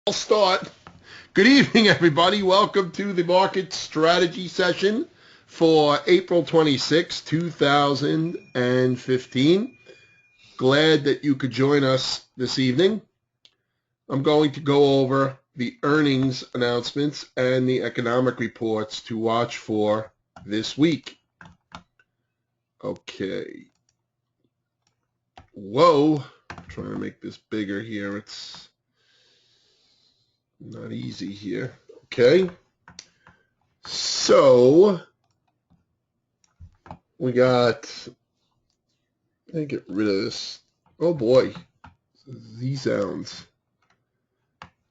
I'll start. Good evening, everybody. Welcome to the market strategy session for April 26, 2015. Glad that you could join us this evening. I'm going to go over the earnings announcements and the economic reports to watch for this week. Okay. Whoa. I'm trying to make this bigger here. It's not easy here. Okay. So we got, let me get rid of this. Oh boy. Z sounds.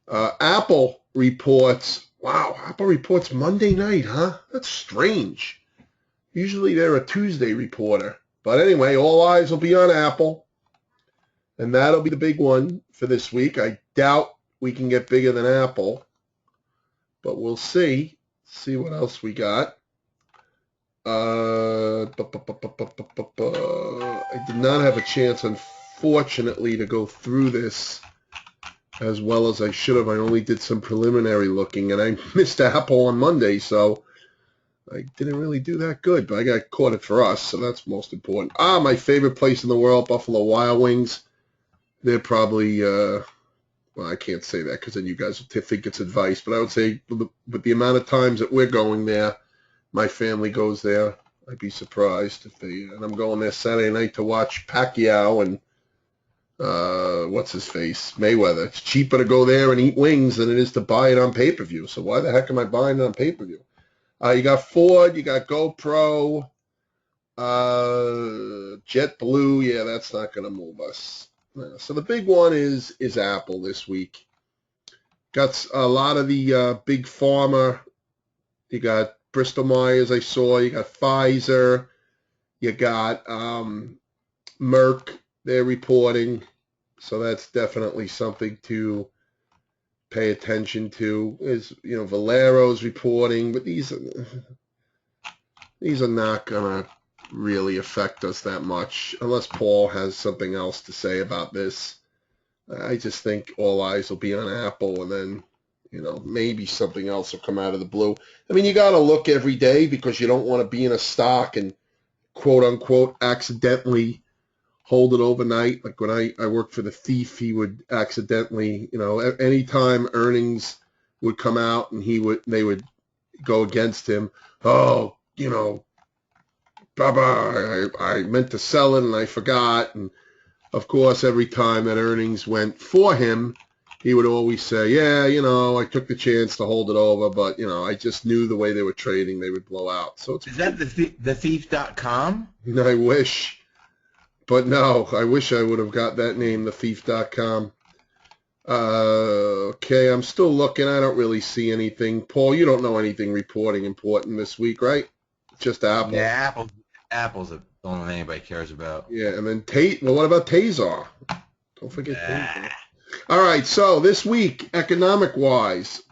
Apple reports. Wow. Apple reports Monday night, huh? That's strange. Usually they're a Tuesday reporter. But anyway, all eyes will be on Apple. And that'll be the big one for this week. I doubt we can get bigger than Apple, but we'll see. See what else we got. I did not have a chance, unfortunately, to go through this as well as I should have. I only did some preliminary looking, and I missed Apple on Monday, so I didn't really do that good, but I got caught it for us, so that's most important. My favorite place in the world, Buffalo Wild Wings. They're probably... well, I can't say that because then you guys will think it's advice, but I would say with the amount of times that we're going there, my family goes there. I'd be surprised if they, and I'm going there Saturday night to watch Pacquiao and, what's his face, Mayweather. It's cheaper to go there and eat wings than it is to buy it on pay-per-view. So why the heck am I buying it on pay-per-view? You got Ford, you got GoPro, JetBlue. Yeah, that's not going to move us. So the big one is Apple this week. Got a lot of the big pharma. You got Bristol Myers, I saw. You got Pfizer. You got Merck. They're reporting. So that's definitely something to pay attention to. Is Valero's reporting, but these are not gonna really affect us that much unless Paul has something else to say about this. I just think all eyes will be on Apple, and then maybe something else will come out of the blue. I mean, you got to look every day because you don't want to be in a stock and quote unquote accidentally hold it overnight. Like when I worked for the thief, he would accidentally, anytime earnings would come out and they would go against him. Oh, Baba, I meant to sell it and I forgot. And of course, every time that earnings went for him, he would always say, yeah, I took the chance to hold it over, but, I just knew the way they were trading, they would blow out. So Is that thief.com? I wish, but no, I wish I would have got that name, thethief.com. Okay, I'm still looking. I don't really see anything. Paul, you don't know anything reporting important this week, right? Just Apple. Yeah, Apple's the only thing anybody cares about. Yeah, and then well, what about Tazar? Don't forget Tazar. All right, so this week, economic-wise,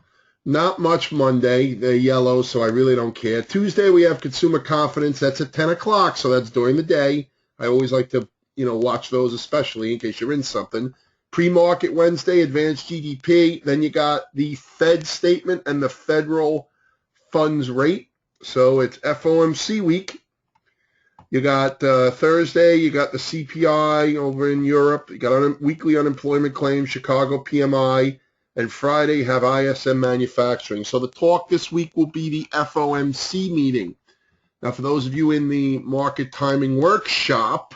not much Monday. They're yellow, so I really don't care. Tuesday, we have consumer confidence. That's at 10 o'clock, so that's during the day. I always like to, watch those, especially in case you're in something. Pre-market Wednesday, advanced GDP. Then you got the Fed statement and the federal funds rate. So it's FOMC week. You got Thursday, you got the CPI over in Europe. You got weekly unemployment claims, Chicago PMI. And Friday, you have ISM manufacturing. So the talk this week will be the FOMC meeting. Now, for those of you in the market timing workshop,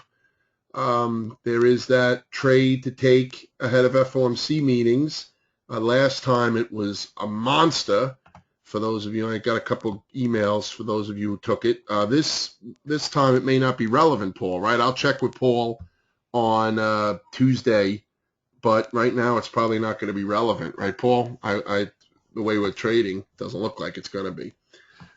there is that trade to take ahead of FOMC meetings. Last time it was a monster. For those of you, I got a couple emails for those of you who took it. This time it may not be relevant, Paul, right? I'll check with Paul on Tuesday, but right now it's probably not going to be relevant, right, Paul? The way we're trading doesn't look like it's going to be.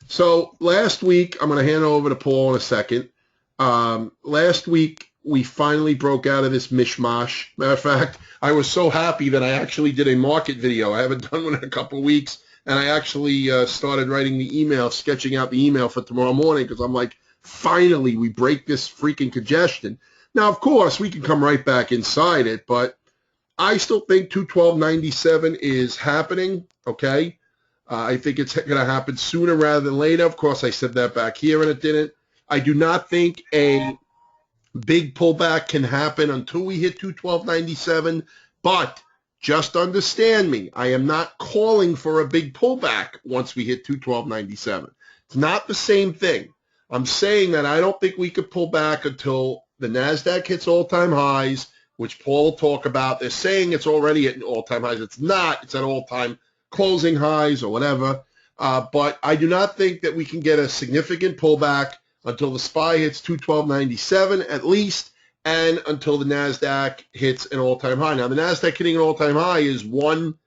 So last week, I'm going to hand over to Paul in a second. Last week, we finally broke out of this mishmash. Matter of fact, I was so happy that I actually did a market video. I haven't done one in a couple of weeks. And I actually started writing the email, sketching out the email for tomorrow morning because I'm like, finally, we break this freaking congestion. Now, of course, we can come right back inside it, but I still think 212.97 is happening, okay? I think it's going to happen sooner rather than later. Of course, I said that back here and it didn't. I do not think a big pullback can happen until we hit 212.97, but just understand me. I am not calling for a big pullback once we hit 212.97. It's not the same thing. I'm saying that I don't think we could pull back until the NASDAQ hits all-time highs, which Paul will talk about. They're saying it's already at all-time highs. It's not. It's at all-time closing highs or whatever. But I do not think that we can get a significant pullback until the SPY hits 212.97 at least, and until the NASDAQ hits an all-time high. Now, the NASDAQ hitting an all-time high is one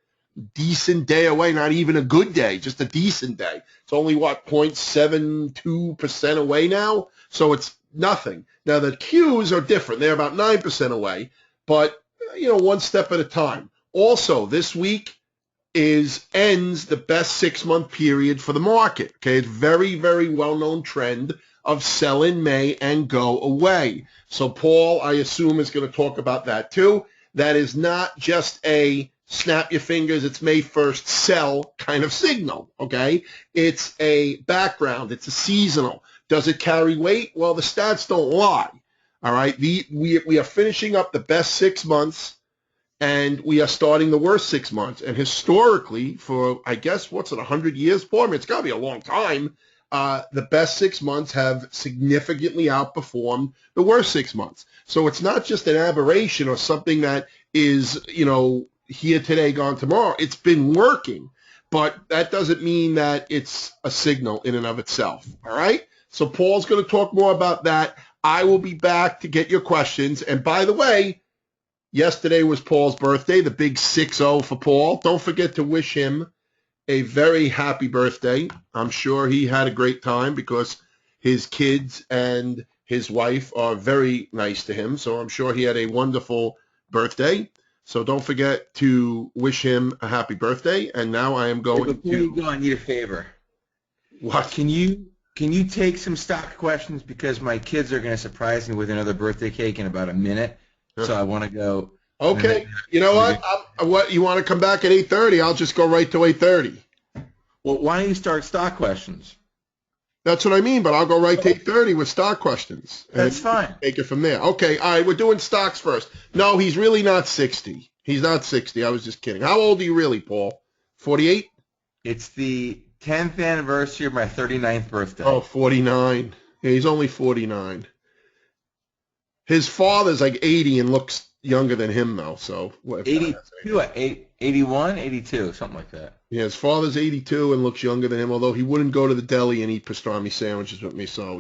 decent day away, not even a good day, just a decent day. It's only, 0.72% away now? So it's nothing. Now, the Qs are different. They're about 9% away, but, one step at a time. Also, this week ends the best 6-month period for the market. Okay, it's very, very well-known trend of sell in May and go away. So Paul, I assume, is going to talk about that too. That is not just a snap your fingers, it's May 1st sell kind of signal, okay? It's a background. It's a seasonal. Does it carry weight? Well, the stats don't lie, all right? We are finishing up the best 6 months, and we are starting the worst 6 months. And historically, for, I guess, 100 years, Paul? I mean, it's got to be a long time. The best 6 months have significantly outperformed the worst 6 months. So it's not just an aberration or something that is, here today, gone tomorrow. It's been working, but that doesn't mean that it's a signal in and of itself, all right? So Paul's going to talk more about that. I will be back to get your questions. And by the way, yesterday was Paul's birthday, the big 6-0 for Paul. Don't forget to wish him a very happy birthday. I'm sure he had a great time because his kids and his wife are very nice to him. So I'm sure he had a wonderful birthday. So don't forget to wish him a happy birthday. And now I am going Before you go, I need a favor. What? Can you take some stock questions, because my kids are going to surprise me with another birthday cake in about a minute. So I want to go. Okay. You know what? What you want to come back at 8:30? I'll just go right to 8:30. Well, why don't you start stock questions? That's what I mean, but I'll go right to 8:30 with stock questions. That's fine. Take it from there. Okay, all right, we're doing stocks first. No, he's really not 60. He's not 60. I was just kidding. How old are you really, Paul? 48? It's the 10th anniversary of my 39th birthday. Oh, 49. Yeah, he's only 49. His father's like 80 and looks younger than him, though. So 82, 81, 82, something like that. Yeah, his father's 82 and looks younger than him, although he wouldn't go to the deli and eat pastrami sandwiches with me. So,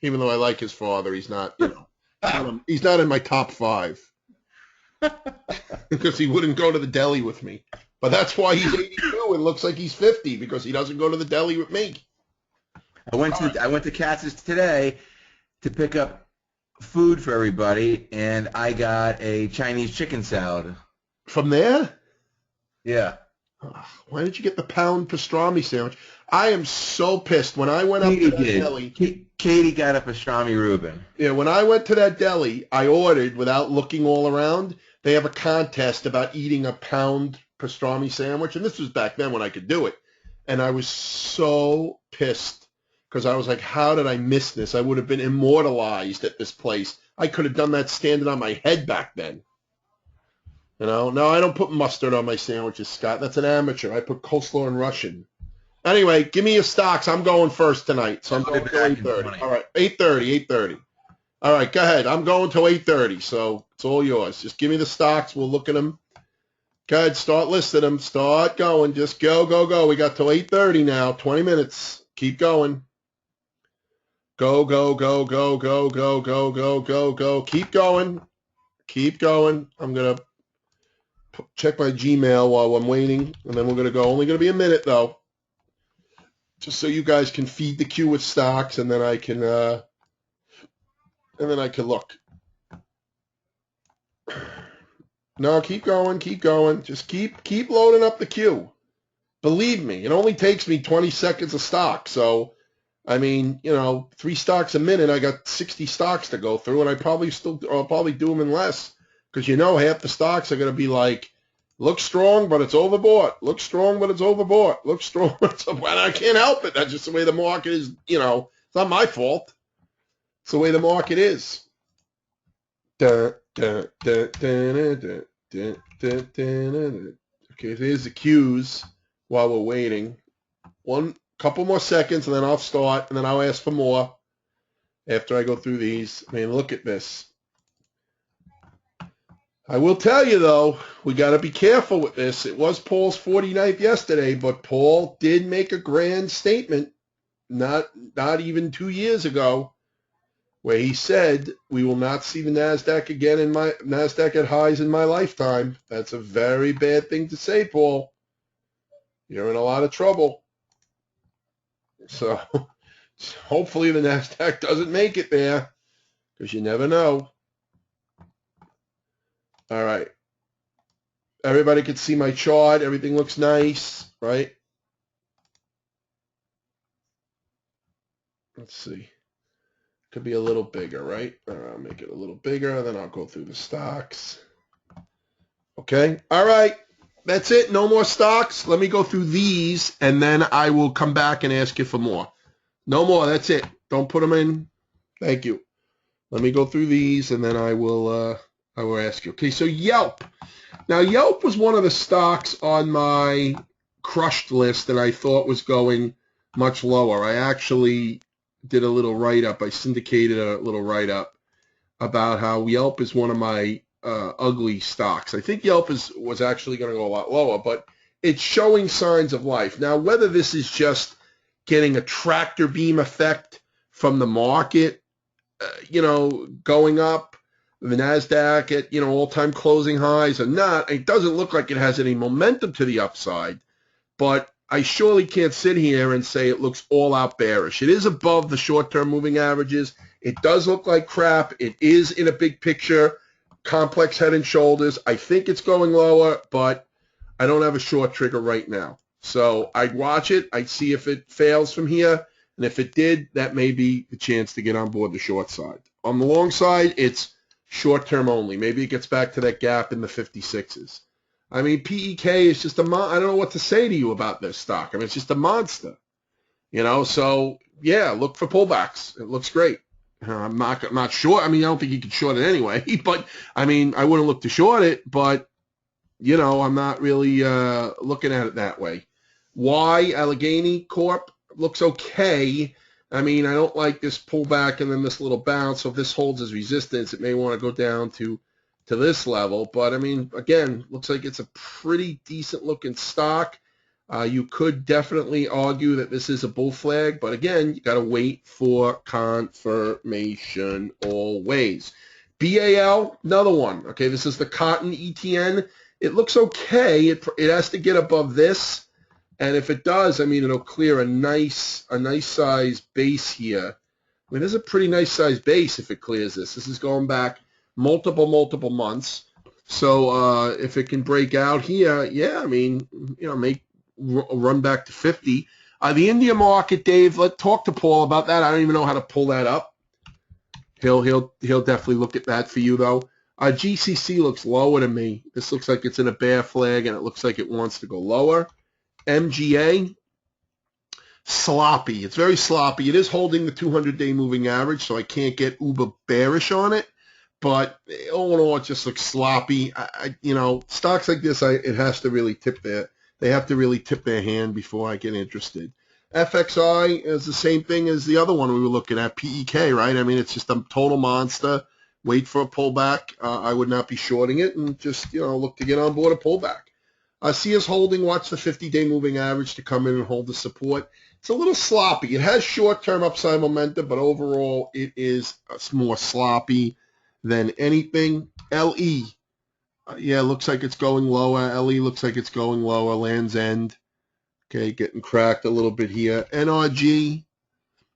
even though I like his father, he's not, he's not in my top 5 because he wouldn't go to the deli with me. But that's why he's 82 and looks like he's 50, because he doesn't go to the deli with me. I went to Katz's today to pick up food for everybody, and I got a Chinese chicken salad. From there? Yeah. Why did you get the pound pastrami sandwich? I am so pissed. When I went up to that deli. Katie got a pastrami Reuben. Yeah, when I went to that deli, I ordered without looking all around. They have a contest about eating a pound pastrami sandwich, and this was back then when I could do it. And I was so pissed because I was like, how did I miss this? I would have been immortalized at this place. I could have done that standing on my head back then. No, I don't put mustard on my sandwiches, Scott. That's an amateur. I put coleslaw and Russian. Anyway, give me your stocks. I'm going first tonight, so I'm going to 8:30. All right, 8:30. All right, go ahead. I'm going to 8:30, so it's all yours. Just give me the stocks. We'll look at them. Go ahead, start listing them. Start going. Just go. We got till 8:30 now. 20 minutes. Keep going. Go. Keep going. I'm going to check my Gmail while I'm waiting, and then we're going to go. Only going to be a minute, though, just so you guys can feed the queue with stocks, and then I can look. No, keep going. Just keep loading up the queue. Believe me, it only takes me 20 seconds a stock. So, 3 stocks a minute. I got 60 stocks to go through, and I'll probably do them in less Because you know half the stocks are going to be like, looks strong, but it's overbought. Looks strong, but it's overbought. Looks strong, but it's overbought. And I can't help it. That's just the way the market is, you know. It's not my fault. It's the way the market is. Okay, there's the cues while we're waiting. One couple more seconds, and then I'll start, and then I'll ask for more after I go through these. I mean, look at this. I will tell you, though, we got to be careful with this. It was Paul's 49th yesterday, but Paul did make a grand statement not even 2 years ago where he said, we will not see the NASDAQ again NASDAQ at highs in my lifetime. That's a very bad thing to say, Paul. You're in a lot of trouble. So hopefully the NASDAQ doesn't make it there, because you never know. All right. Everybody can see my chart. Everything looks nice, right? Let's see. Could be a little bigger, right? I'll make it a little bigger, then I'll go through the stocks. Okay. All right. That's it. No more stocks. Let me go through these, and then I will come back and ask you for more. No more. That's it. Don't put them in. Thank you. Let me go through these, and then I will ask you. Okay, so Yelp. Now, Yelp was one of the stocks on my crushed list that I thought was going much lower. I actually did a little write-up. I syndicated a little write-up about how Yelp is one of my ugly stocks. I think Yelp was actually going to go a lot lower, but it's showing signs of life. Now, whether this is just getting a tractor beam effect from the market, going up, the NASDAQ at, all-time closing highs or not, it doesn't look like it has any momentum to the upside, but I surely can't sit here and say it looks all-out bearish. It is above the short-term moving averages. It does look like crap. It is in a big picture, complex head and shoulders. I think it's going lower, but I don't have a short trigger right now. So I'd watch it. I'd see if it fails from here. And if it did, that may be the chance to get on board the short side. On the long side, it's short-term only. Maybe it gets back to that gap in the 56s. I mean, PEK is just I don't know what to say to you about this stock. I mean, it's just a monster. So, yeah, look for pullbacks. It looks great. I'm not short. I mean, I don't think you could short it anyway. But, I mean, I wouldn't look to short it. But, I'm not really looking at it that way. Why Allegheny Corp looks okay. I mean, I don't like this pullback and then this little bounce. So if this holds as resistance, it may want to go down to this level. But, I mean, again, looks like it's a pretty decent-looking stock. You could definitely argue that this is a bull flag. But, again, you got to wait for confirmation always. BAL, another one. Okay, this is the cotton ETN. It looks okay. It has to get above this. And if it does, I mean, it'll clear a nice size base here. I mean, there's a pretty nice size base if it clears this. This is going back multiple months. So if it can break out here, yeah, I mean, make a run back to 50. The India market, Dave, let's talk to Paul about that. I don't even know how to pull that up. He'll definitely look at that for you, though. GCC looks lower to me. This looks like it's in a bear flag, and it looks like it wants to go lower. MGA, sloppy. It's very sloppy. It is holding the 200-day moving average, so I can't get uber bearish on it. But all in all, it just looks sloppy. Stocks like this, it has to really they have to really tip their hand before I get interested. FXI is the same thing as the other one we were looking at, PEK, right? I mean, it's just a total monster. Wait for a pullback. I would not be shorting it and just, look to get on board a pullback. See us holding, watch the 50-day moving average to come in and hold the support. It's a little sloppy. It has short-term upside momentum, but overall it is more sloppy than anything. LE, looks like it's going lower. LE looks like it's going lower. Land's End, okay, getting cracked a little bit here. NRG,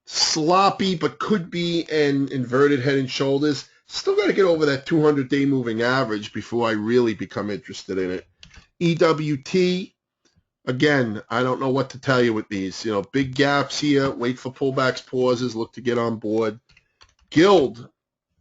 sloppy, but could be an inverted head and shoulders. Still got to get over that 200-day moving average before I really become interested in it. EWT, again, I don't know what to tell you with these. Big gaps here. Wait for pullbacks, pauses. Look to get on board. Guild,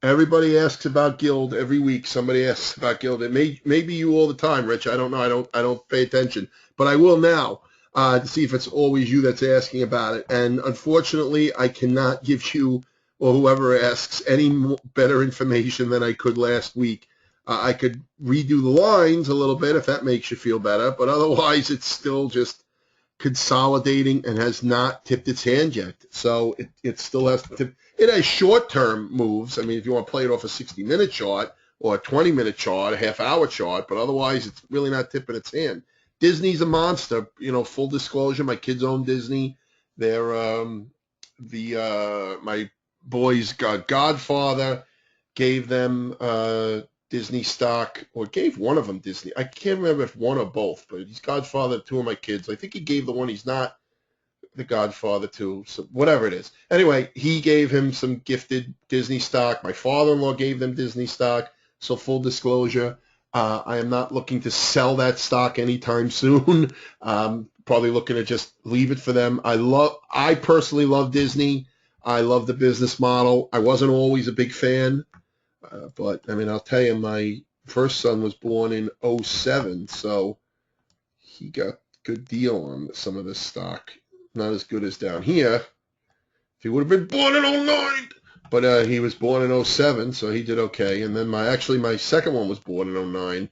Everybody asks about Guild every week. Somebody asks about Guild. It may be you all the time, Rich. I don't know. I don't pay attention, but I will now to see if it's always you that's asking about it. And unfortunately, I cannot give you or whoever asks any better information than I could last week. I could redo the lines a little bit if that makes you feel better, but otherwise, it's still just consolidating and has not tipped its hand yet. So it still has to tip. It has short-term moves. I mean, if you want to play it off a 60-minute chart or a 20-minute chart, a half-hour chart, but otherwise it's really not tipping its hand. Disney's a monster. You know, full disclosure, my kids own Disney. They're my boy's godfather gave them Disney stock, or gave one of them Disney. I can't remember if one or both, but he's godfather to two of my kids. I think he gave the one he's not the godfather to, so whatever it is. Anyway, he gave him some gifted Disney stock. My father-in-law gave them Disney stock. So full disclosure, I am not looking to sell that stock anytime soon. Probably looking to just leave it for them. I personally love Disney. I love the business model. I wasn't always a big fan. But, I mean, I'll tell you, my first son was born in '07, so he got a good deal on some of this stock. Not as good as down here. If he would have been born in '09. But he was born in '07, so he did okay. And then my second one was born in '09,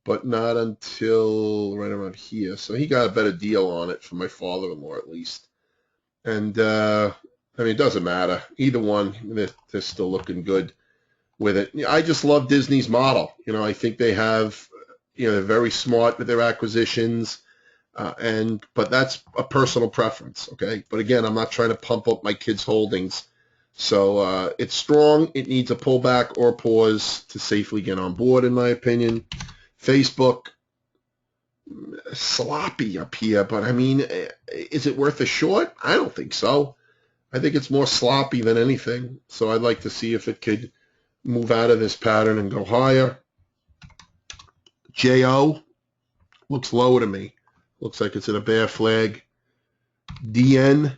but not until right around here. So he got a better deal on it from my father-in-law, at least. And, I mean, it doesn't matter. Either one, they're still looking good with it. I just love Disney's model. You know, I think they have, they're very smart with their acquisitions, but that's a personal preference, okay? But again, I'm not trying to pump up my kids' holdings. So it's strong. It needs a pullback or a pause to safely get on board, in my opinion. Facebook, sloppy up here, but I mean, is it worth a short? I don't think so. I think it's more sloppy than anything. So I'd like to see if it could move out of this pattern and go higher. JO looks low to me. Looks like it's in a bear flag. DN.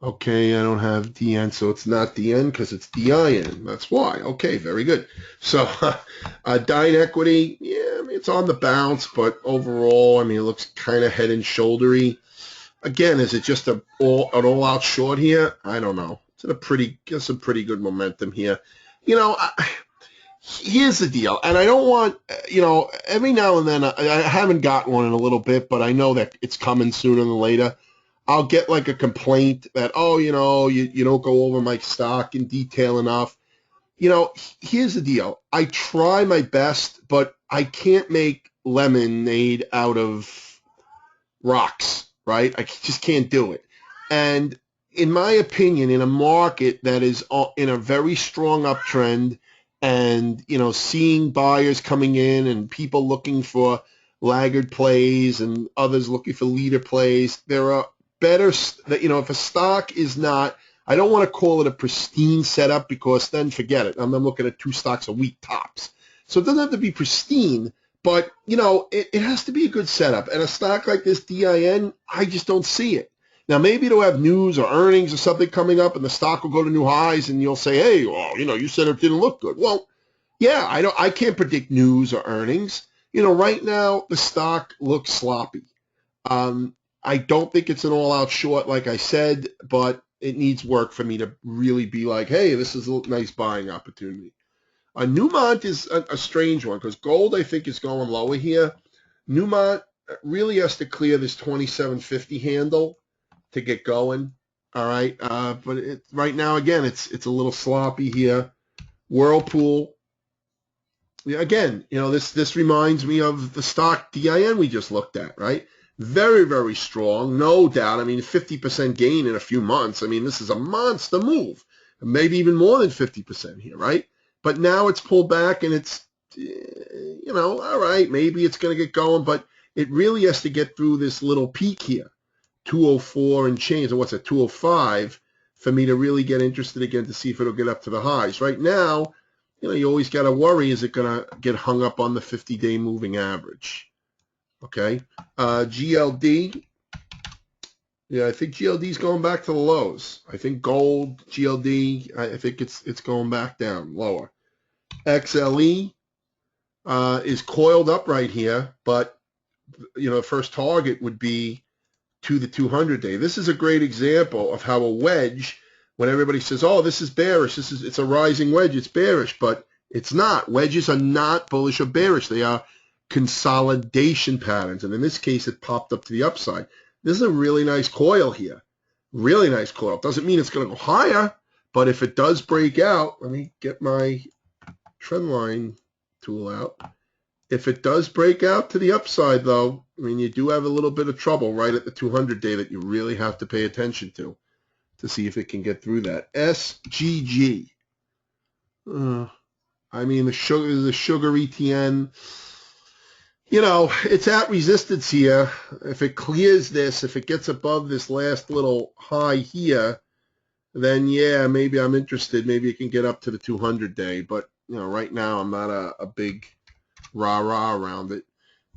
Okay, I don't have DN, so it's not DN because it's DIN. That's why. Okay, very good. So Dine Equity, yeah, I mean, it's on the bounce, but overall, I mean, it looks kind of head and shouldery. Again, is it just an all-out short here? I don't know. It's some pretty good momentum here. You know, here's the deal, and I don't want, every now and then, I haven't gotten one in a little bit, but I know that it's coming sooner than later. I'll get like a complaint that, you don't go over my stock in detail enough. Here's the deal. I try my best, but I can't make lemonade out of rocks, right? I just can't do it. And in my opinion, in a market that is in a very strong uptrend and, seeing buyers coming in and people looking for laggard plays and others looking for leader plays, there are better, if a stock is not, I don't want to call it a pristine setup because then forget it. I'm looking at 2 stocks a week tops. So it doesn't have to be pristine, but, it has to be a good setup. And a stock like this DIN, I just don't see it. Now, maybe it'll have news or earnings or something coming up and the stock will go to new highs and you'll say, hey, well, you said it didn't look good. Well, yeah, I can't predict news or earnings. Right now the stock looks sloppy. I don't think it's an all-out short, like I said, but it needs work for me to really be like, hey, this is a nice buying opportunity. Newmont is a strange one because gold, I think, is going lower here. Newmont really has to clear this 2750 handle to get going. All right. But right now, again, it's a little sloppy here. Whirlpool. Again, this reminds me of the stock DIN we just looked at, right? Very, very strong, no doubt. I mean, 50% gain in a few months. I mean, this is a monster move. Maybe even more than 50% here, right? But now it's pulled back and it's, all right, maybe it's going to get going, but it really has to get through this little peak here, 204 and change, or what's it, 205, for me to really get interested again to see if it'll get up to the highs. Right now, you always got to worry, is it going to get hung up on the 50-day moving average? Okay, GLD, Yeah, I think GLD's going back to the lows. I think gold, GLD, I think it's going back down, lower. XLE is coiled up right here, but, the first target would be to the 200-day. This is a great example of how a wedge, when everybody says, oh, this is bearish, it's a rising wedge, it's bearish, but it's not. Wedges are not bullish or bearish. They are consolidation patterns, and in this case, it popped up to the upside. This is a really nice coil here. Really nice coil. Doesn't mean it's going to go higher, but if it does break out, let me get my trend line tool out. If it does break out to the upside, though, I mean, you do have a little bit of trouble right at the 200-day that you really have to pay attention to see if it can get through that. SGG. I mean, the sugar ETN, it's at resistance here. If it clears this, if it gets above this last little high here, then yeah, maybe I'm interested. Maybe it can get up to the 200-day. But, right now I'm not a big rah-rah around it.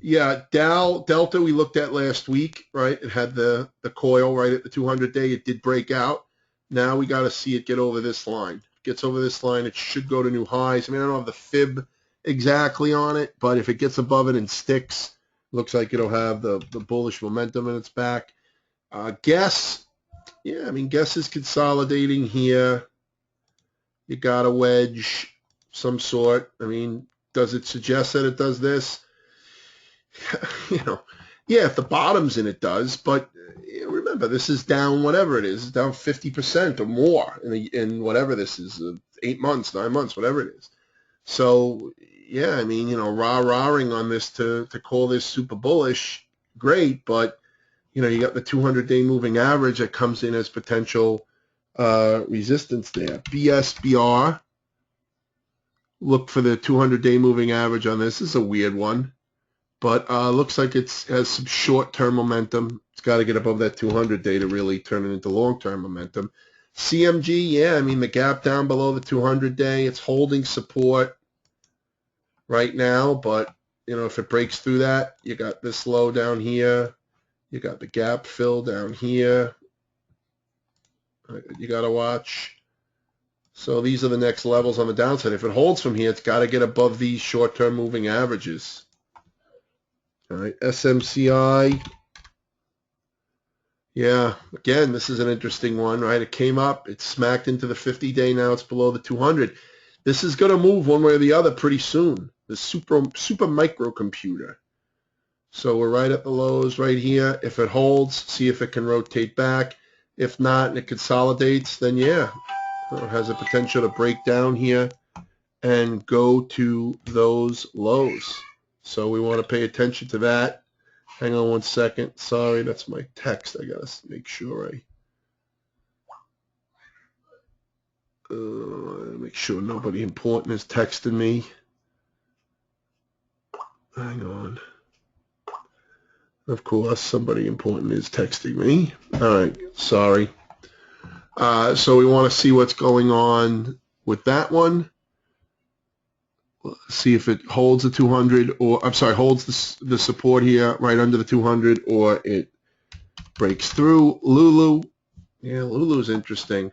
Yeah, Delta we looked at last week, right? It had the coil right at the 200-day. It did break out. Now we got to see it get over this line. If it gets over this line, it should go to new highs. I mean, I don't have the fib exactly on it, but if it gets above it and sticks, looks like it'll have the bullish momentum in its back. Guess, yeah, I mean, Guess is consolidating here. You got a wedge, some sort. I mean, does it suggest that it does this? Yeah, if the bottom's in, it does. But remember, this is down whatever it is. It's down 50% or more in whatever this is, 8 months, 9 months, whatever it is. So, yeah, I mean, rah-rahing on this to call this super bullish, great. But, you got the 200-day moving average that comes in as potential resistance there. BSBR. Look for the 200-day moving average on this. This is a weird one, but looks like it has some short-term momentum. It's got to get above that 200-day to really turn it into long-term momentum. CMG, yeah, I mean, the gap down below the 200-day, it's holding support right now, but, if it breaks through that, you got this low down here. You got the gap fill down here. You got to watch. So these are the next levels on the downside. If it holds from here, it's got to get above these short-term moving averages. All right, SMCI. Yeah, again, this is an interesting one, right? It came up, it smacked into the 50-day, now it's below the 200. This is going to move one way or the other pretty soon, the super microcomputer. So we're right at the lows right here. If it holds, see if it can rotate back. If not, and it consolidates, then yeah, it has a potential to break down here and go to those lows. So we want to pay attention to that. Hang on one second. Sorry, that's my text. I got to make sure make sure nobody important is texting me. Hang on. Of course, somebody important is texting me. All right, sorry. So we want to see what's going on with that one. See if it holds the 200, or I'm sorry, holds the support here right under the 200, or it breaks through. Lulu, yeah, Lulu's interesting.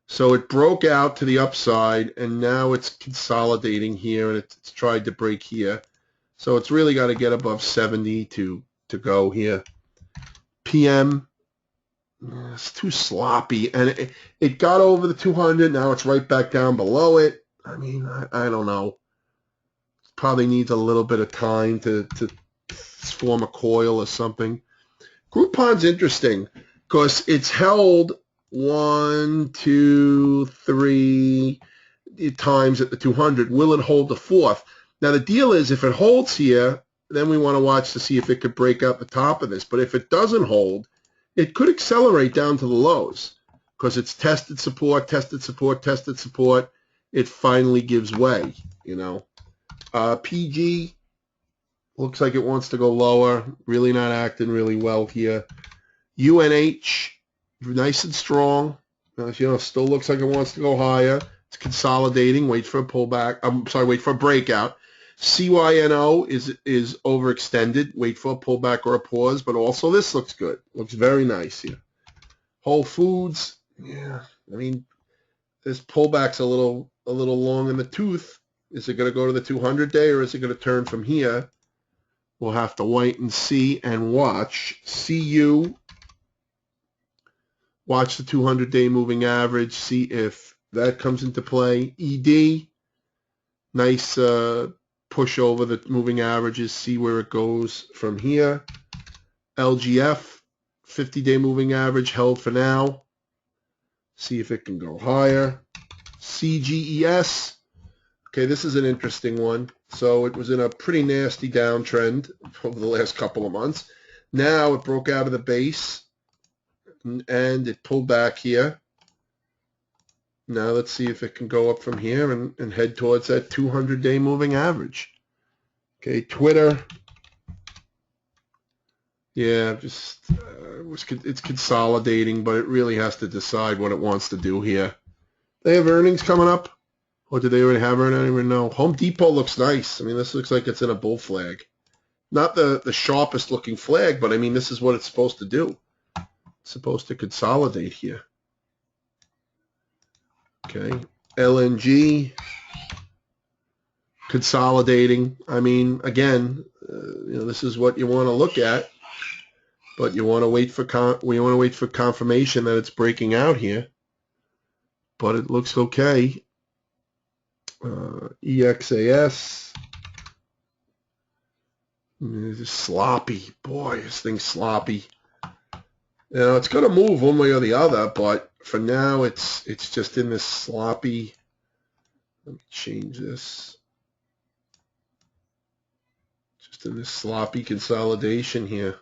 So it broke out to the upside, and now it's consolidating here, and it's tried to break here. So it's really got to get above 70 to go here. PM, it's too sloppy, and it got over the 200. Now it's right back down below it. I mean, I don't know. Probably needs a little bit of time to form a coil or something. Groupon's interesting because it's held 1, 2, 3 times at the 200. Will it hold the fourth? Now the deal is, if it holds here, then we want to watch to see if it could break out the top of this. But if it doesn't hold, it could accelerate down to the lows because it's tested support, tested support, tested support. It finally gives way, PG looks like it wants to go lower. Really not acting really well here. UNH, nice and strong. Still looks like it wants to go higher. It's consolidating. Wait for a pullback. Wait for a breakout. CYNO is overextended. Wait for a pullback or a pause. But also this looks good. Looks very nice here. Whole Foods, yeah. I mean, this pullback's a little long in the tooth. Is it going to go to the 200-day or is it going to turn from here? We'll have to wait and see and watch. CU, watch the 200-day moving average, see if that comes into play. ED, nice push over the moving averages, see where it goes from here. LGF, 50-day moving average held for now. See if it can go higher. CGES, okay, this is an interesting one. So it was in a pretty nasty downtrend over the last couple of months. Now it broke out of the base and it pulled back here. Now let's see if it can go up from here and head towards that 200-day moving average. Okay, Twitter. Yeah, just it's consolidating, but it really has to decide what it wants to do here. They have earnings coming up. Or did they already have earnings? I don't even know. Home Depot looks nice. I mean, this looks like it's in a bull flag. Not the sharpest looking flag, but I mean, this is what it's supposed to do. It's supposed to consolidate here. Okay, LNG, consolidating. I mean, again, this is what you want to look at, but you want to wait for confirmation that it's breaking out here. But it looks okay. EXAS, this is sloppy. Boy, this thing's sloppy. It's going to move one way or the other, but for now, it's just in this sloppy. Let me change this. Just in this sloppy consolidation here.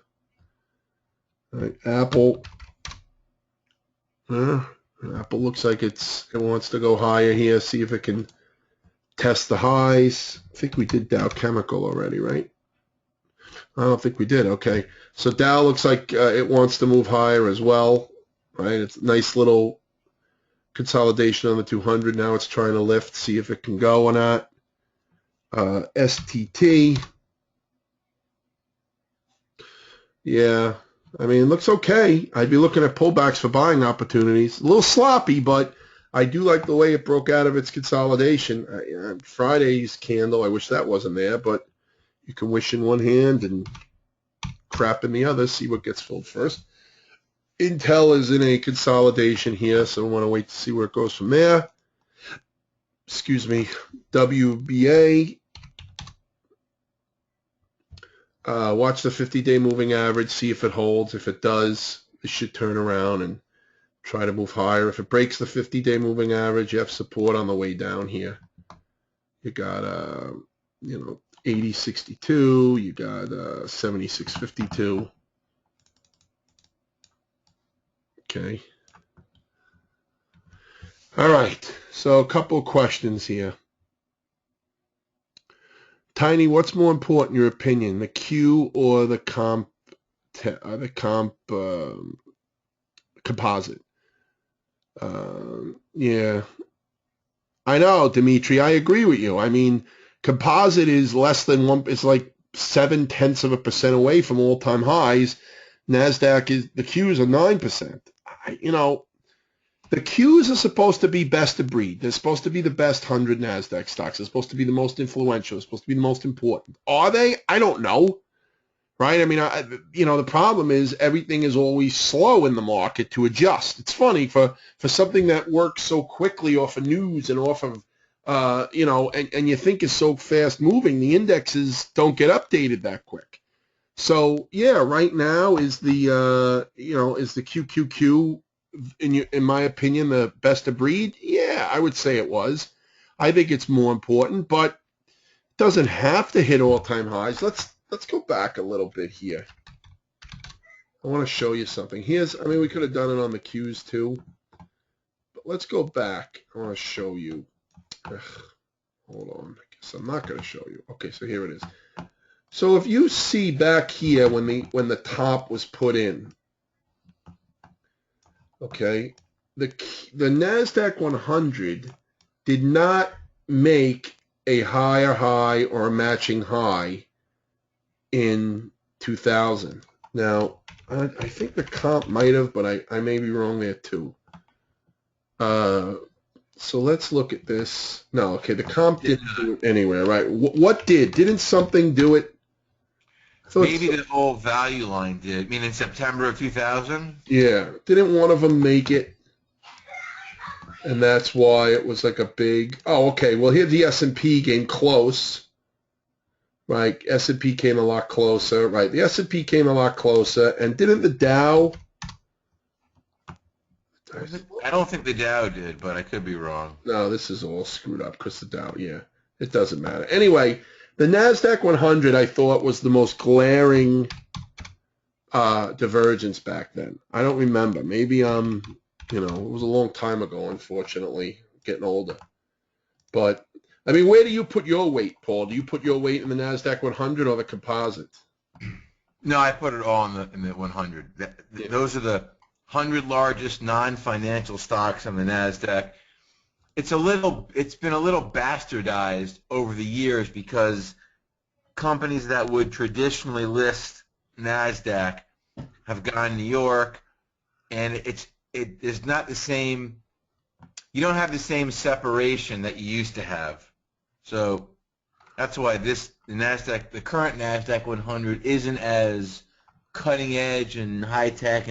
All right, Apple. Apple looks like it wants to go higher here. See if it can test the highs. I think we did Dow Chemical already, right? I don't think we did. Okay. So Dow looks like it wants to move higher as well, right? It's a nice little consolidation on the 200. Now it's trying to lift, see if it can go or not. STT. Yeah. I mean, it looks okay. I'd be looking at pullbacks for buying opportunities. A little sloppy, but I do like the way it broke out of its consolidation. Friday's candle, I wish that wasn't there, but you can wish in one hand and crap in the other. See what gets filled first. Intel is in a consolidation here, so I want to wait to see where it goes from there. Excuse me. WBA. Watch the 50-day moving average, see if it holds. If it does, it should turn around and try to move higher. If it breaks the 50-day moving average, you have support on the way down here. You got, 80.62. You got 76.52. Okay. All right. So a couple of questions here. Tiny, what's more important, in your opinion, the Q or the composite? Yeah. I know, Dimitri. I agree with you. I mean, composite is less than one. It's like 0.7% away from all-time highs. NASDAQ the Qs are 9%. The Qs are supposed to be best of breed. They're supposed to be the best 100 NASDAQ stocks. They're supposed to be the most influential. They're supposed to be the most important. Are they? I don't know. Right? I mean, the problem is everything is always slow in the market to adjust. It's funny for something that works so quickly off of news and off of, and you think is so fast moving, the indexes don't get updated that quick. So yeah, right now is the QQQ, in my opinion, the best of breed? Yeah, I would say it was. I think it's more important, but it doesn't have to hit all-time highs. Let's go back a little bit here. I want to show you something. We could have done it on the Qs too, but let's go back. I want to show you. Hold on. I guess I'm not going to show you. Okay, so here it is. So if you see back here when the top was put in, okay, the NASDAQ 100 did not make a higher high or a matching high in 2000. Now, I think the comp might have, but I may be wrong there too. So let's look at this. No, okay, the comp didn't do it anywhere, right? What did? Didn't something do it? Maybe the old value line did. I mean, in September of 2000? Yeah. Didn't one of them make it? And that's why it was like a big... Oh, okay. Well, here the S&P came close. Right? S&P came a lot closer. Right? The S&P came a lot closer. And didn't the Dow... I don't think the Dow did, but I could be wrong. No, this is all screwed up because the Dow, yeah. It doesn't matter. Anyway, the NASDAQ 100 I thought was the most glaring divergence back then. I don't remember. Maybe, it was a long time ago, unfortunately, getting older. But, I mean, where do you put your weight, Paul? Do you put your weight in the NASDAQ 100 or the composite? No, I put it all in the 100. Those are the 100 largest non-financial stocks on the NASDAQ. It's been a little bastardized over the years because companies that would traditionally list NASDAQ have gone New York, and it is not the same. You don't have the same separation that you used to have. So that's why the current NASDAQ 100 isn't as cutting edge and high tech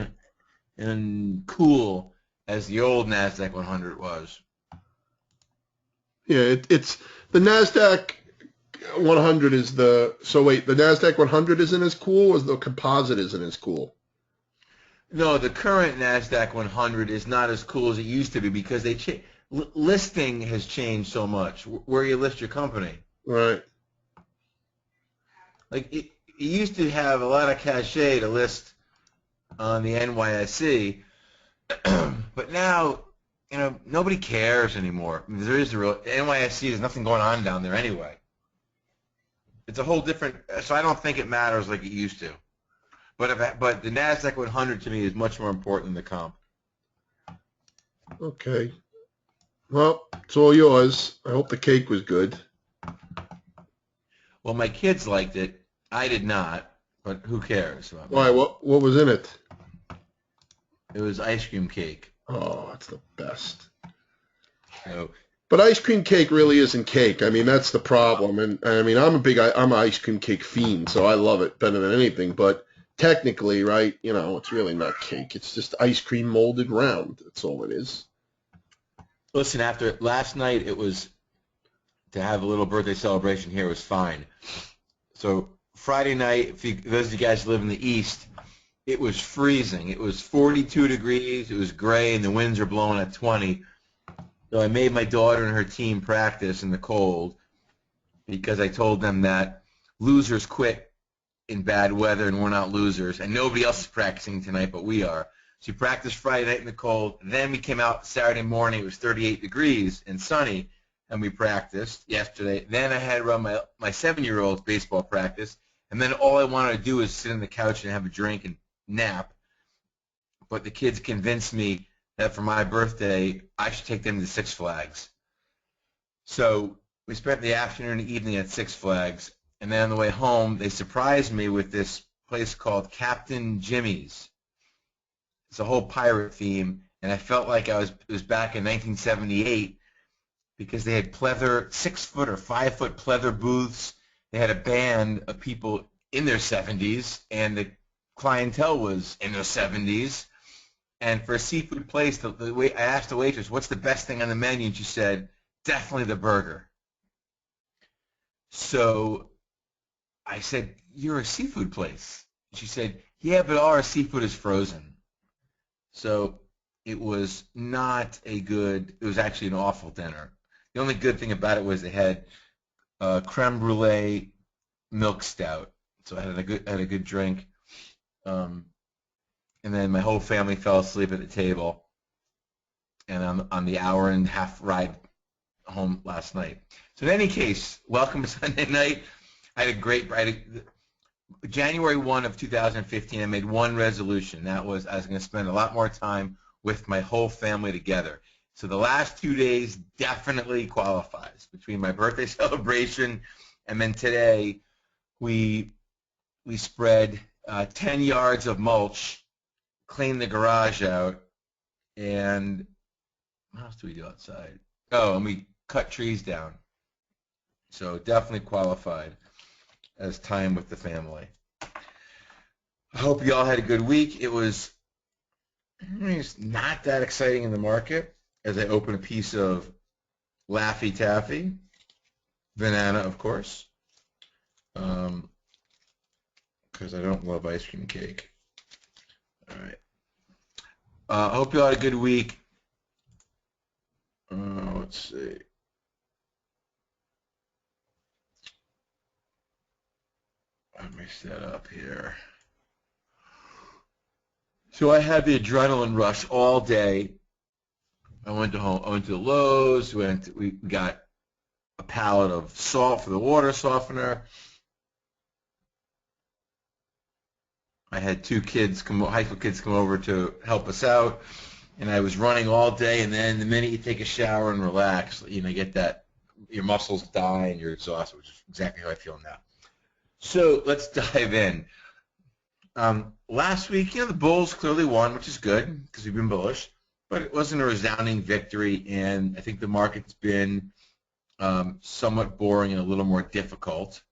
and cool as the old NASDAQ 100 was. Yeah, it's the NASDAQ 100 is the... So wait, the NASDAQ 100 isn't as cool as the composite isn't as cool? No, the current NASDAQ 100 is not as cool as it used to be because listing has changed so much, where you list your company. Right. Like, it used to have a lot of cachet to list on the NYSE, but now, nobody cares anymore. I mean, there is NYSE, there's nothing going on down there anyway. It's a whole different, so I don't think it matters like it used to. But the NASDAQ 100 to me is much more important than the comp. Okay. Well, it's all yours. I hope the cake was good. Well, my kids liked it. I did not, but who cares? Why? What was in it? It was ice cream cake. Oh, it's the best. So, but ice cream cake really isn't cake. I mean, that's the problem. And I mean, I'm an ice cream cake fiend, so I love it better than anything. But technically, right, it's really not cake. It's just ice cream molded round. That's all it is. Listen, after last night, it was to have a little birthday celebration here was fine. So Friday night, those of you guys who live in the East, it was freezing. It was 42 degrees. It was gray, and the winds are blowing at 20. So I made my daughter and her team practice in the cold because I told them that losers quit in bad weather, and we're not losers, and nobody else is practicing tonight but we are. So we practiced Friday night in the cold. Then we came out Saturday morning. It was 38 degrees and sunny, and we practiced yesterday. Then I had to run my 7-year-old's baseball practice, and then all I wanted to do was sit on the couch and have a drink and nap. But the kids convinced me that for my birthday, I should take them to Six Flags. So we spent the afternoon and evening at Six Flags, and then on the way home, they surprised me with this place called Captain Jimmy's. It's a whole pirate theme, and I felt like it was back in 1978 because they had 6-foot or 5-foot pleather booths. They had a band of people in their 70s, and the clientele was in their 70s. And for a seafood place, the way I asked the waitress, "What's the best thing on the menu?" and she said, "Definitely the burger." So I said, "You're a seafood place." She said, "Yeah, but all our seafood is frozen." So it was it was actually an awful dinner. The only good thing about it was they had creme brulee milk stout. So I had a good drink. And then my whole family fell asleep at the table. And on the hour and a half ride home last night. So in any case, welcome to Sunday night. January 1 of 2015, I made one resolution. That was I was going to spend a lot more time with my whole family together. So the last 2 days definitely qualifies between my birthday celebration and then today we spread 10 yards of mulch, clean the garage out, and what else do we do outside? Oh, and we cut trees down. So definitely qualified as time with the family. I hope you all had a good week. It's not that exciting in the market as I open a piece of Laffy Taffy, banana, of course, because I don't love ice cream cake. All right. I hope you all had a good week. Let's see. Let me set up here. So I had the adrenaline rush all day. I went to the Lowe's. We got a pallet of salt for the water softener. I had two high school kids come over to help us out, and I was running all day. And then the minute you take a shower and relax, get that your muscles die and you're exhausted, which is exactly how I feel now. So let's dive in. Last week, the Bulls clearly won, which is good because we've been bullish, but it wasn't a resounding victory, and I think the market's been somewhat boring and a little more difficult.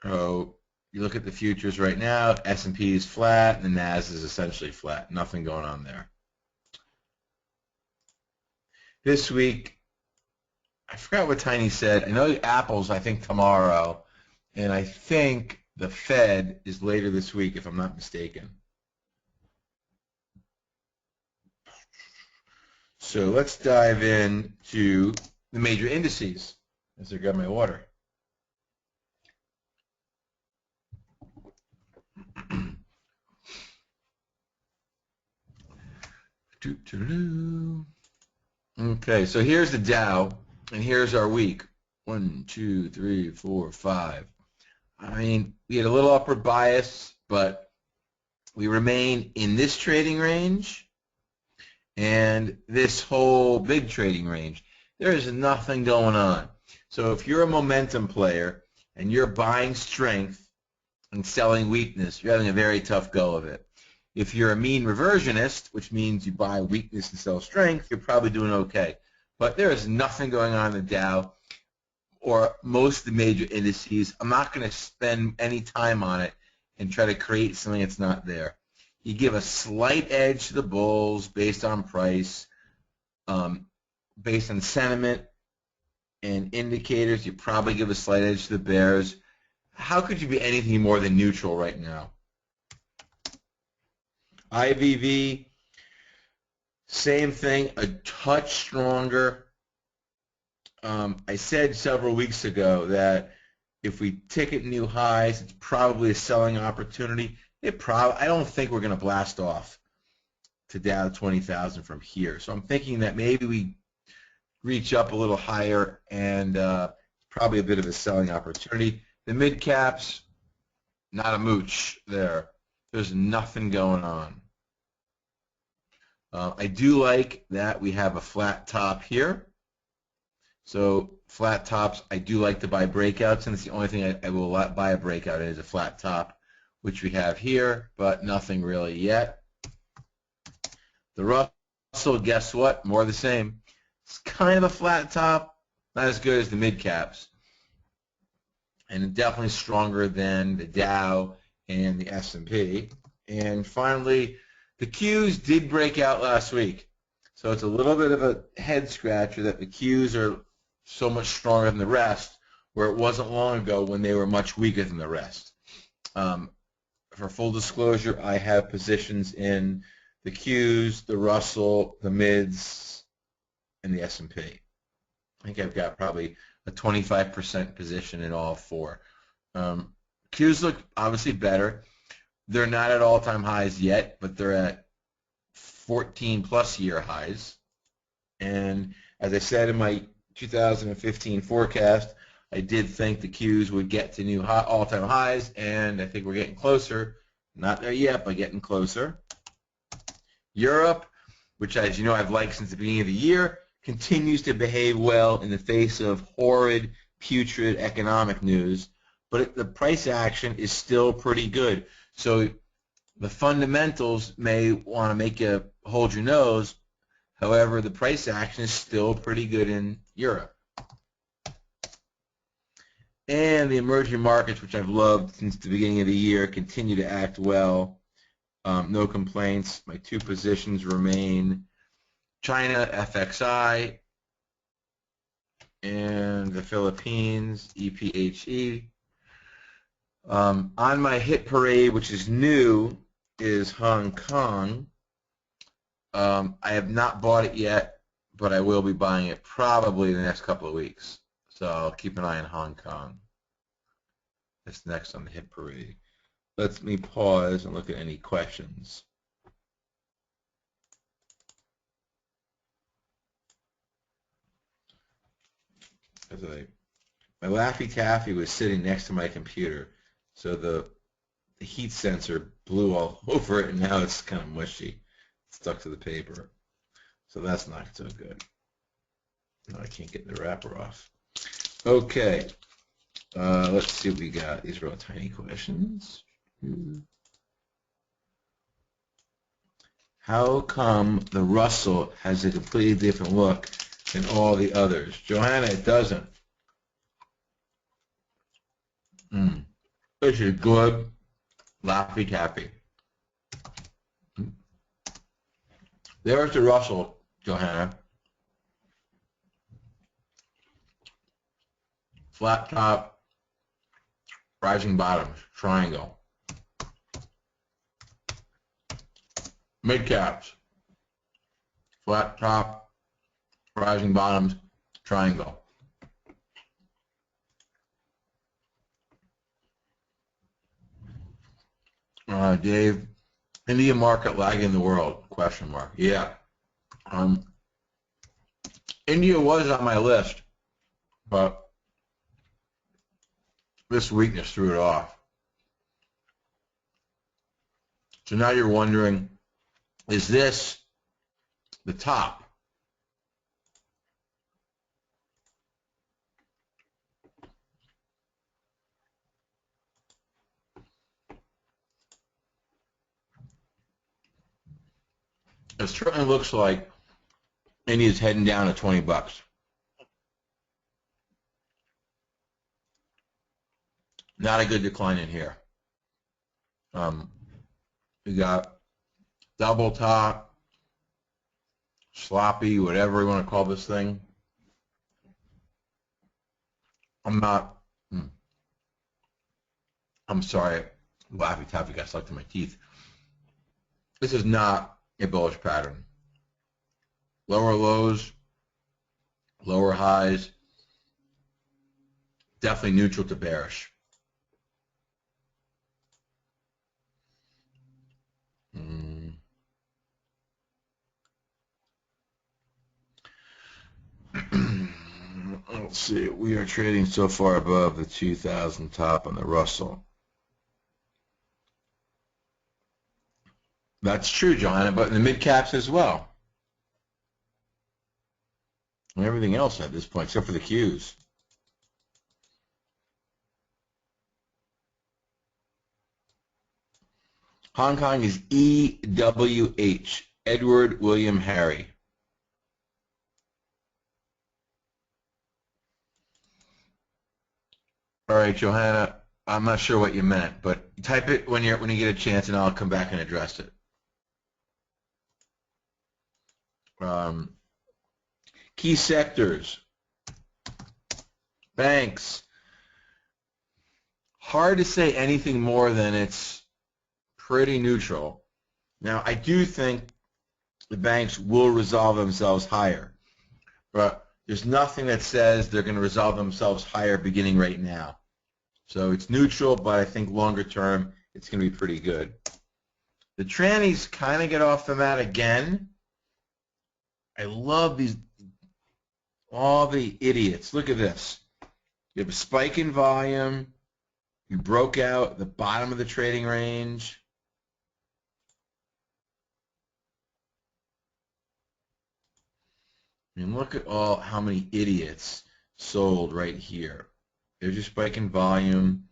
So you look at the futures right now, S&P is flat, and the NAS is essentially flat. Nothing going on there. This week, I forgot what Tiny said. I know Apple's, I think, tomorrow, and I think the Fed is later this week, if I'm not mistaken. So let's dive into the major indices as I grab my water. Okay, so here's the Dow, and here's our week. 1, 2, 3, 4, 5. We had a little upward bias, but we remain in this trading range and this whole big trading range. There is nothing going on. So if you're a momentum player and you're buying strength and selling weakness, you're having a very tough go of it. If you're a mean reversionist, which means you buy weakness and sell strength, you're probably doing okay. But there is nothing going on in the Dow or most of the major indices. I'm not going to spend any time on it and try to create something that's not there. You give a slight edge to the bulls based on price, based on sentiment and indicators. You probably give a slight edge to the bears. How could you be anything more than neutral right now? IVV, same thing, a touch stronger. I said several weeks ago that if we ticket new highs, it's probably a selling opportunity. I don't think we're going to blast off to down 20,000 from here. So I'm thinking that maybe we reach up a little higher and probably a bit of a selling opportunity. The mid caps, not a mooch there. There's nothing going on. I do like that we have a flat top here. So flat tops, I do like to buy breakouts, and it's the only thing I will buy a breakout in is a flat top, which we have here, but nothing really yet. The Russell, guess what? More of the same. It's kind of a flat top, not as good as the mid caps, and definitely stronger than the Dow and the S&P. And finally, the Qs did break out last week. So it's a little bit of a head scratcher that the Qs are so much stronger than the rest, where it wasn't long ago when they were much weaker than the rest. For full disclosure, I have positions in the Qs, the Russell, the mids, and the S&P. I think I've got probably a 25% position in all four. Qs look obviously better. They're not at all-time highs yet, but they're at 14-plus year highs. And as I said in my 2015 forecast, I did think the Qs would get to new all-time highs, and I think we're getting closer. Not there yet, but getting closer. Europe, which, as you know, I've liked since the beginning of the year, continues to behave well in the face of horrid, putrid economic news. but the price action is still pretty good. So the fundamentals may want to make you hold your nose. However, the price action is still pretty good in Europe. And the emerging markets, which I've loved since the beginning of the year, continue to act well. No complaints. My two positions remain China, FXI, and the Philippines, EPHE. On my hit parade, which is new, is Hong Kong. I have not bought it yet, but I will be buying it probably in the next couple of weeks. So I'll keep an eye on Hong Kong. That's next on the hit parade. Let me pause and look at any questions. My Laffy Taffy was sitting next to my computer, so the heat sensor blew all over it, and now it's kind of mushy. It's stuck to the paper. So that's not so good. No, I can't get the wrapper off. Okay. Let's see what we got. These are all tiny questions. How come the Russell has a completely different look than all the others? Johanna, it doesn't. This is good. Laffy Taffy. There's the Russell, Johanna. Flat top, rising bottoms, triangle. Mid caps, flat top, rising bottoms, triangle. Dave, India market lagging the world? Question mark. Yeah. India was on my list, but this weakness threw it off. So now you're wondering, is this the top? It certainly looks like India's heading down to 20 bucks. Not a good decline in here. We got double top, sloppy, whatever you want to call this thing. I'm sorry, Laffy Taffy got stuck to my teeth. This is not a bullish pattern. Lower lows, lower highs, definitely neutral to bearish. Let's see. We are trading so far above the 2,000 top on the Russell. That's true, Johanna, but in the mid caps as well. And everything else at this point, except for the Qs. Hong Kong is EWH, Edward William Harry. All right, Johanna, I'm not sure what you meant, but type it when you get a chance, and I'll come back and address it. Key sectors, banks. Hard to say anything more than it's pretty neutral. Now, I do think the banks will resolve themselves higher, but there's nothing that says they're going to resolve themselves higher beginning right now. So it's neutral, but I think longer term it's going to be pretty good. The trannies kind of get off the mat again. I love all the idiots. Look at this. You have a spike in volume. You broke out the bottom of the trading range. I mean, look at how many idiots sold right here. There's your spike in volume.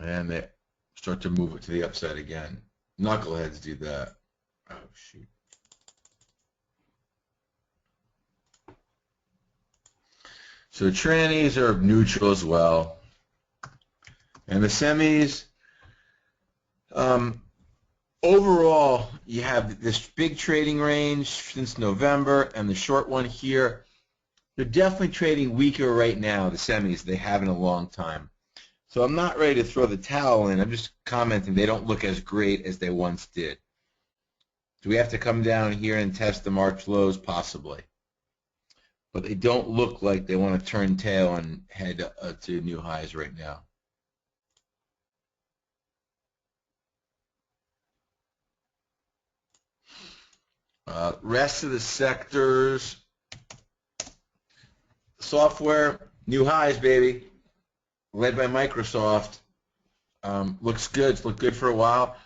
And they start to move it to the upside again. Knuckleheads do that. Oh, shoot. So trannies are neutral as well. And the semis, overall, you have this big trading range since November, and the short one here. They're definitely trading weaker right now, the semis. They have in a long time. So I'm not ready to throw the towel in. I'm just commenting they don't look as great as they once did. Do we have to come down here and test the March lows? Possibly. But they don't look like they want to turn tail and head to new highs right now. Rest of the sectors, software, new highs, baby, led by Microsoft. Looks good. It's looked good for a while.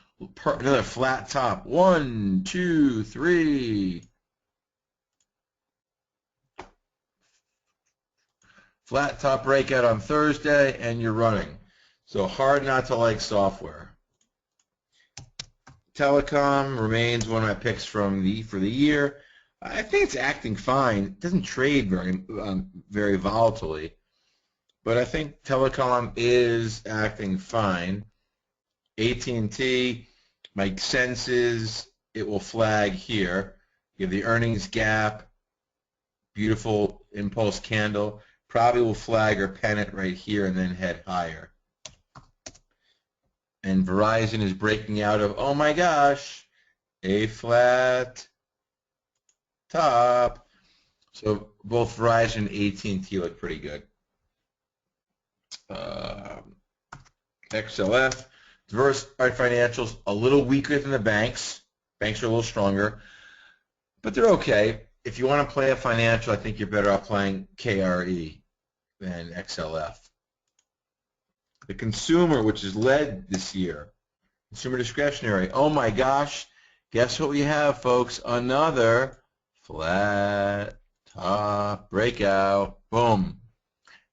Another flat top. 1, 2, 3. Flat top breakout on Thursday, and you're running. So hard not to like software. Telecom remains one of my picks for the year. I think it's acting fine. It doesn't trade very volatilely, but I think telecom is acting fine. AT&T, my sense is it will flag here. You have the earnings gap, beautiful impulse candle. Probably will flag or pen it right here and then head higher. And Verizon is breaking out of, oh my gosh, a flat top. So both Verizon and AT&T look pretty good. XLF, diversified financials, a little weaker than the banks. Banks are a little stronger, but they're okay. If you want to play a financial, I think you're better off playing KRE than XLF. The consumer, which is led this year, consumer discretionary. Oh my gosh, guess what we have, folks? Another flat top breakout. Boom.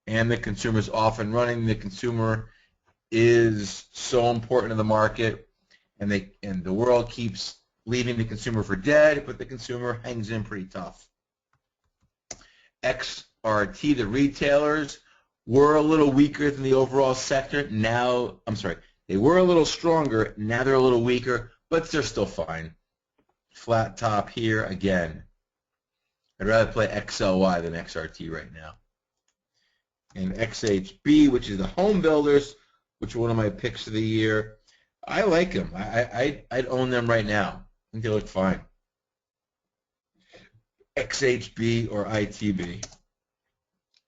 And the consumer's off and running. The consumer is so important to the market, and the world keeps leaving the consumer for dead, but the consumer hangs in pretty tough. XRT, the retailers, were a little weaker than the overall sector. Now, I'm sorry, they were a little stronger. Now they're a little weaker, but they're still fine. Flat top here again. I'd rather play XLY than XRT right now. And XHB, which is the home builders, which is one of my picks of the year. I like them. I'd own them right now. I think they look fine. XHB or ITB.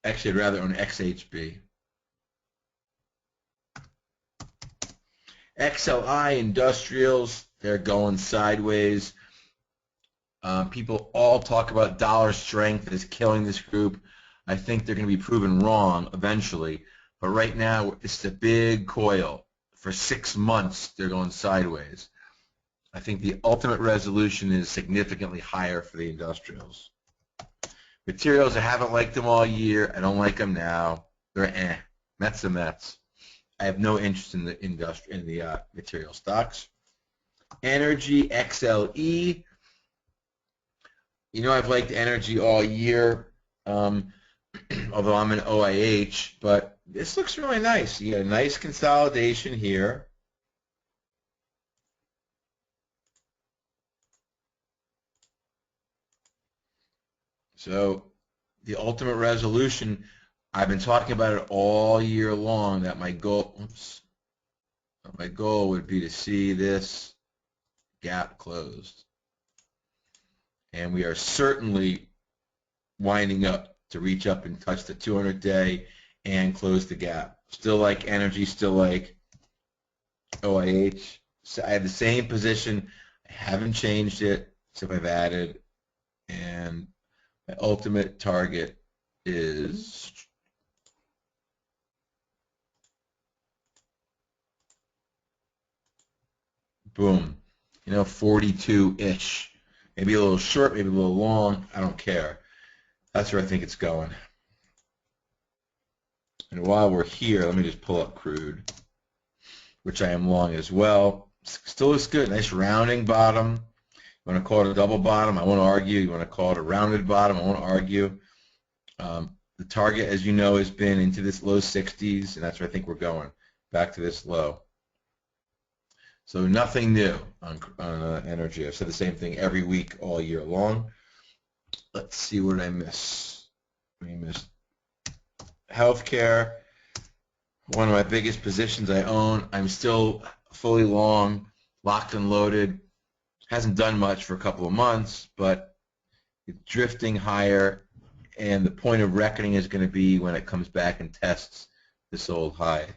Actually, I'd rather own XHB. XLI industrials, they're going sideways. People all talk about dollar strength is killing this group. I think they're going to be proven wrong eventually. But right now, it's a big coil. For 6 months, they're going sideways. I think the ultimate resolution is significantly higher for the industrials. Materials, I haven't liked them all year. I don't like them now. They're Mets the Mets. I have no interest in the material stocks. Energy, XLE. You know, I've liked energy all year, although I'm an OIH, but this looks really nice. You got a nice consolidation here. So the ultimate resolution, I've been talking about it all year long, that my goal would be to see this gap closed. And we are certainly winding up to reach up and touch the 200-day and close the gap. Still like energy, still like OIH. So I have the same position. I haven't changed it, so I've added. And my ultimate target is boom, 42-ish. Maybe a little short, maybe a little long. I don't care. That's where I think it's going. And while we're here, let me just pull up crude. which I am long as well. Still looks good. Nice rounding bottom. You want to call it a double bottom? I won't argue. You want to call it a rounded bottom? I won't argue. The target, as you know, has been into this low 60s, and that's where I think we're going, back to this low. So nothing new on energy. I've said the same thing every week all year long. Let's see what I miss. I missed healthcare, one of my biggest positions I own. I'm still fully long, locked and loaded. Hasn't done much for a couple of months, but it's drifting higher. And the point of reckoning is going to be when it comes back and tests this old high.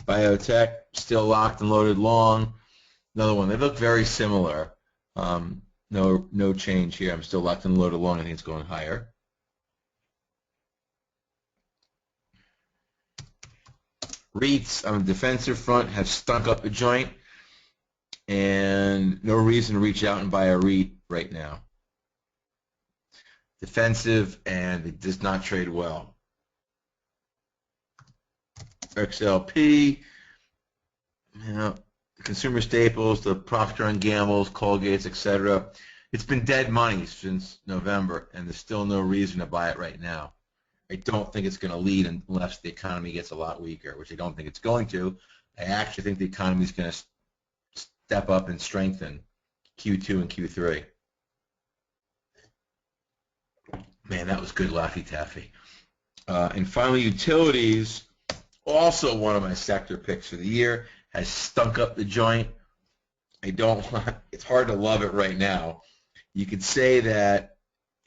Biotech, still locked and loaded long. Another one. They look very similar. No change here. I'm still locked and loaded long. I think it's going higher. REITs on the defensive front have stunk up the joint, and no reason to reach out and buy a REIT right now. Defensive, and it does not trade well. XLP, the consumer staples, the Procter & Gamble's, Colgate's, etc. It's been dead money since November, and there's still no reason to buy it right now. I don't think it's going to lead unless the economy gets a lot weaker, which I don't think it's going to. I actually think the economy is going to step up and strengthen Q2 and Q3. Man, that was good Laffy Taffy. And finally, utilities, also one of my sector picks for the year, has stunk up the joint. It's hard to love it right now. You could say that,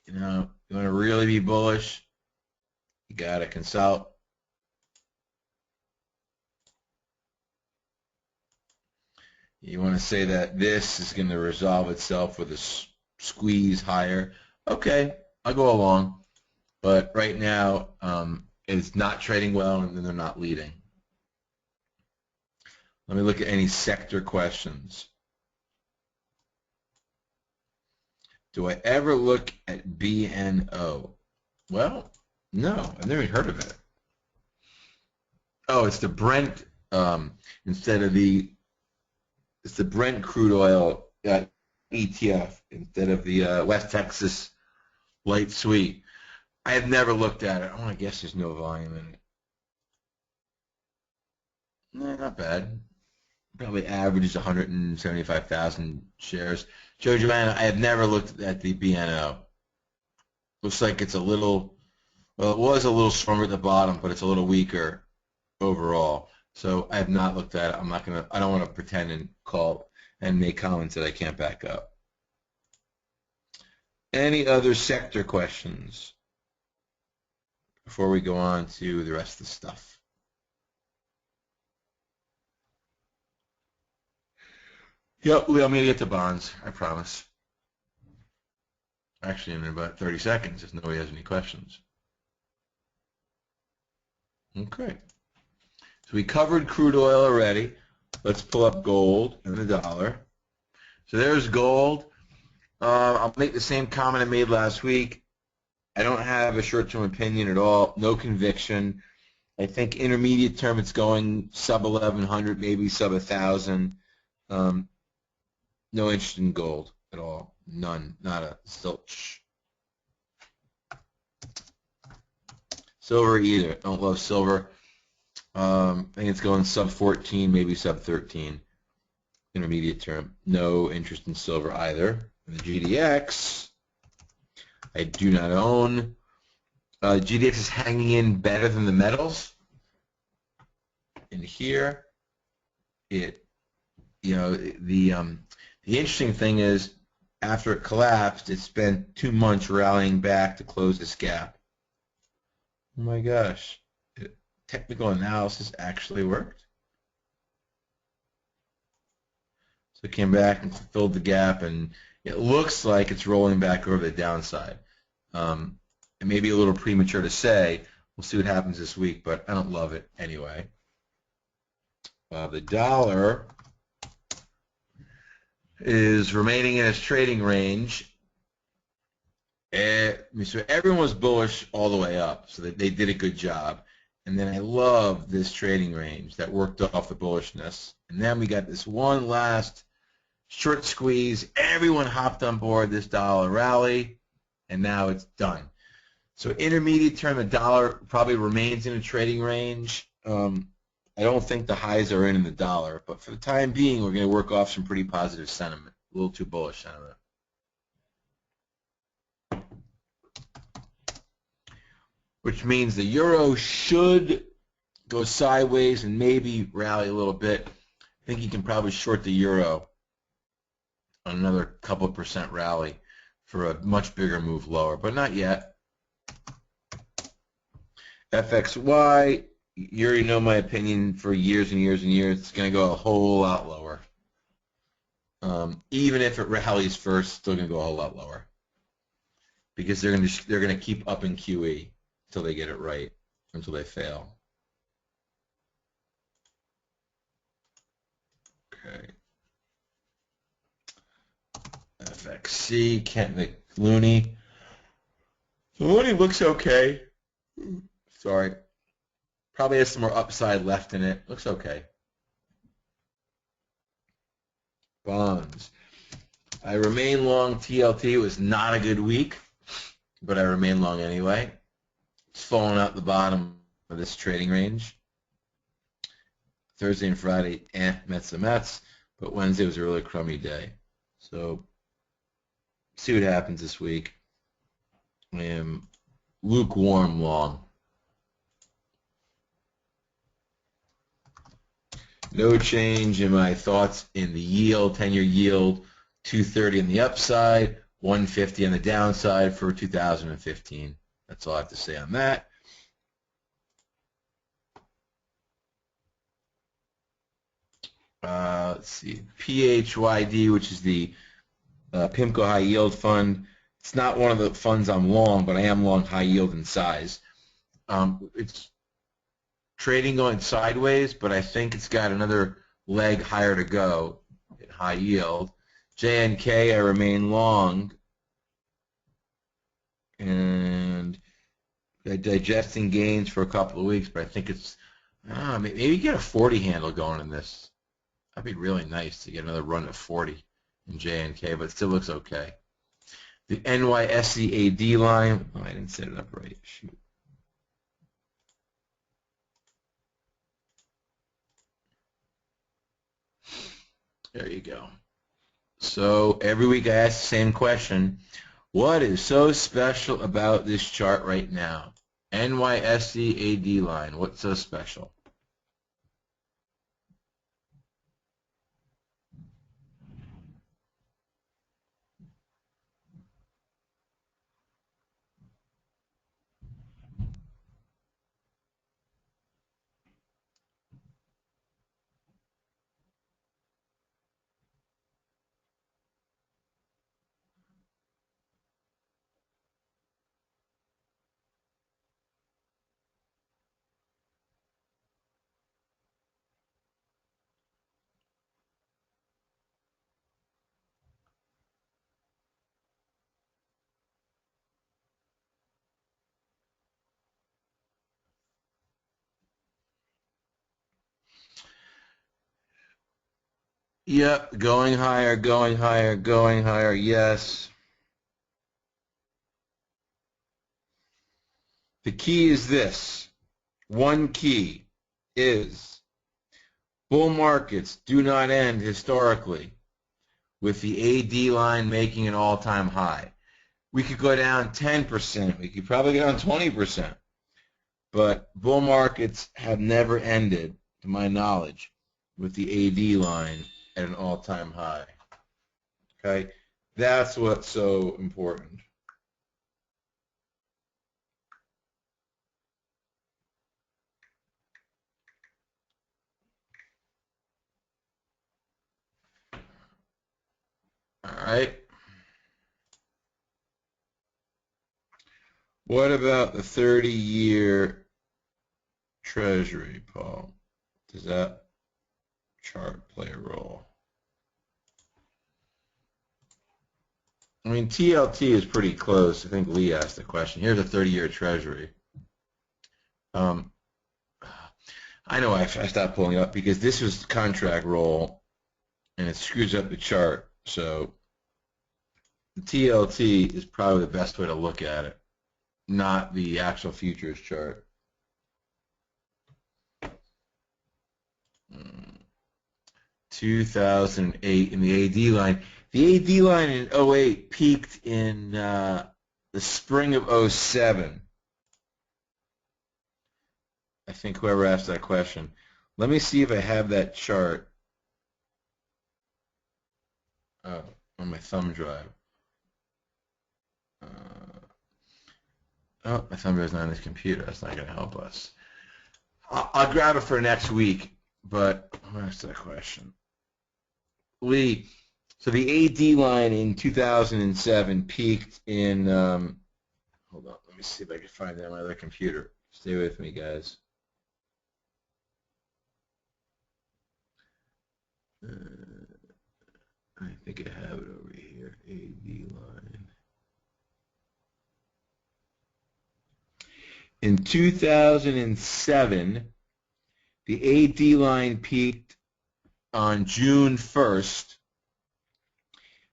you want to really be bullish, you got to consult. You want to say that this is going to resolve itself with a squeeze higher. Okay, I'll go along. But right now, it's not trading well, and they're not leading. Let me look at any sector questions. Do I ever look at BNO? Well, no, I've never even heard of it. Oh, it's the Brent it's the Brent crude oil ETF instead of the West Texas Light Sweet. I have never looked at it. I guess there's no volume in it. No, not bad. Probably averages 175,000 shares. Joe Joanna, I have never looked at the BNO. Looks like it's a little, well, it was a little stronger at the bottom, but it's a little weaker overall. So I have not looked at it. I don't want to pretend and call and make comments that I can't back up. Any other sector questions before we go on to the rest of the stuff? Yep, Leo, I'm going to get to bonds, I promise. Actually, in about 30 seconds, if nobody has any questions. Okay. So we covered crude oil already. Let's pull up gold and the dollar. So there's gold. I'll make the same comment I made last week. I don't have a short-term opinion at all. No conviction. I think intermediate term it's going sub 1,100, maybe sub 1,000. No interest in gold at all. None. Not a zilch. Silver either. Don't love silver. I think it's going sub 14, maybe sub 13. Intermediate term. No interest in silver either. And the GDX, I do not own. GDX is hanging in better than the metals. And here, the interesting thing is, after it collapsed, it spent 2 months rallying back to close this gap. Oh my gosh. Technical analysis actually worked. So it came back and filled the gap, and it looks like it's rolling back over the downside. It may be a little premature to say. We'll see what happens this week, but I don't love it anyway. The dollar is remaining in its trading range. So everyone was bullish all the way up, so they did a good job. And then I love this trading range that worked off the bullishness. And then we got this one last short squeeze. Everyone hopped on board this dollar rally, and now it's done. So intermediate term, the dollar probably remains in a trading range. I don't think the highs are in the dollar, but for the time being, we're going to work off some pretty positive sentiment, a little too bullish sentiment. Which means the euro should go sideways and maybe rally a little bit. I think you can probably short the euro on another couple of percent rally for a much bigger move lower, but not yet. FXY, you already know my opinion for years and years and years. It's going to go a whole lot lower. Even if it rallies first, it's still going to go a whole lot lower because they're going to keep up in QE until they get it right, until they fail. Okay. FXC, Kent Looney. So Looney looks okay. Sorry. Probably has some more upside left in it. Looks okay. Bonds. I remain long TLT. It was not a good week, but I remain long anyway. It's falling out the bottom of this trading range. Thursday and Friday, Mets the Mets, but Wednesday was a really crummy day. So see what happens this week. I am lukewarm long. No change in my thoughts in the yield, 10-year yield, 230 on the upside, 150 on the downside for 2015. That's all I have to say on that. Let's see, PHYD, which is the PIMCO High Yield Fund. It's not one of the funds I'm long, but I am long high yield in size. It's trading going sideways, but I think it's got another leg higher to go at high yield. JNK, I remain long. And digesting gains for a couple of weeks, but I think it's, maybe get a 40 handle going in this. That'd be really nice to get another run at 40 in JNK, but it still looks okay. The NYSEAD line, I didn't set it up right. Shoot. There you go. So every week I ask the same question. What is so special about this chart right now? NYSEAD line, what's so special? Yep, going higher, going higher, going higher, yes. The key is this. One key is bull markets do not end historically with the AD line making an all-time high. We could go down 10%. We could probably go down 20%. But bull markets have never ended, to my knowledge, with the AD line at an all-time high. Okay? That's what's so important. All right? What about the 30-year Treasury, Paul? Does that chart play a role? I mean, TLT is pretty close. I think Lee asked the question. Here's a 30-year Treasury. I know I stopped pulling it up because this was contract roll, and it screws up the chart. So the TLT is probably the best way to look at it, not the actual futures chart. 2008 in the AD line. The AD line in '08 peaked in the spring of '07. I think whoever asked that question. Let me see if I have that chart on my thumb drive. Oh, my thumb drive's not on this computer. That's not going to help us. I'll grab it for next week, but I'll ask that question. Lee, so the AD line in 2007 peaked in, hold on, let me see if I can find it on my other computer. Stay with me, guys. I think I have it over here, AD line. In 2007, the AD line peaked on June 1st.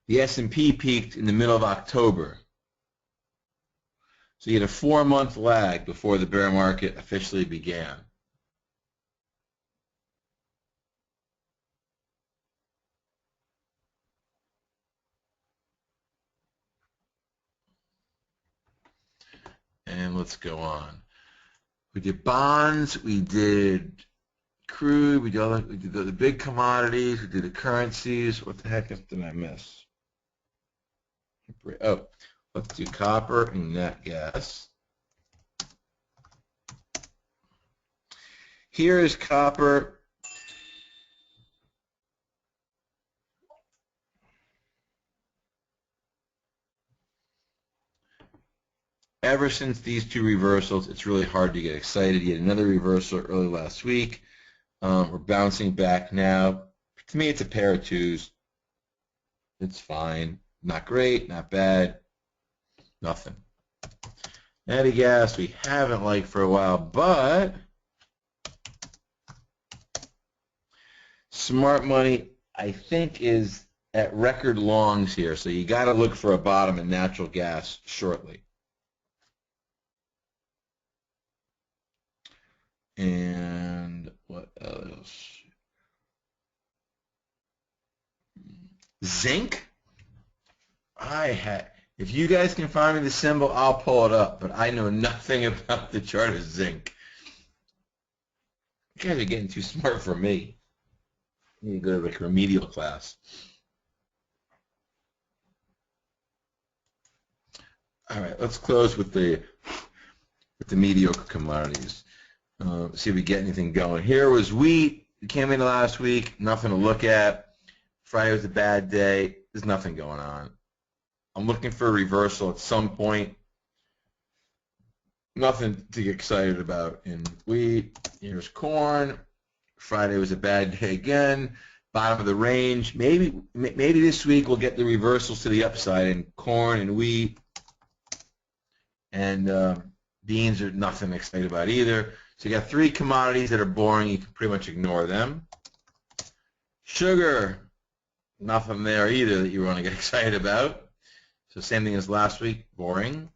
The S&P peaked in the middle of October. So you had a 4-month lag before the bear market officially began. And let's go on. We did bonds, we did crude, we did the big commodities, we did the currencies. What the heck did I miss? Oh, let's do copper and nat gas. Here is copper. Ever since these two reversals, it's really hard to get excited. You had another reversal early last week. We're bouncing back now. To me, it's a pair of twos. It's fine. Not great, not bad, nothing. Natty gas we haven't liked for a while, but smart money, I think, is at record longs here. So you got to look for a bottom in natural gas shortly. And what else? Zinc. If you guys can find me the symbol, I'll pull it up, but I know nothing about the chart of zinc. You guys are getting too smart for me. I need to go to like remedial class. All right, let's close with the mediocre commodities. See if we get anything going. Here was wheat. It came in last week. Nothing to look at. Friday was a bad day. There's nothing going on. I'm looking for a reversal at some point. Nothing to get excited about in wheat. Here's corn. Friday was a bad day again. Bottom of the range. Maybe this week we'll get the reversals to the upside in corn and wheat. And beans are nothing excited about either. So you got 3 commodities that are boring. You can pretty much ignore them. Sugar, nothing there either that you want to get excited about. So same thing as last week, boring.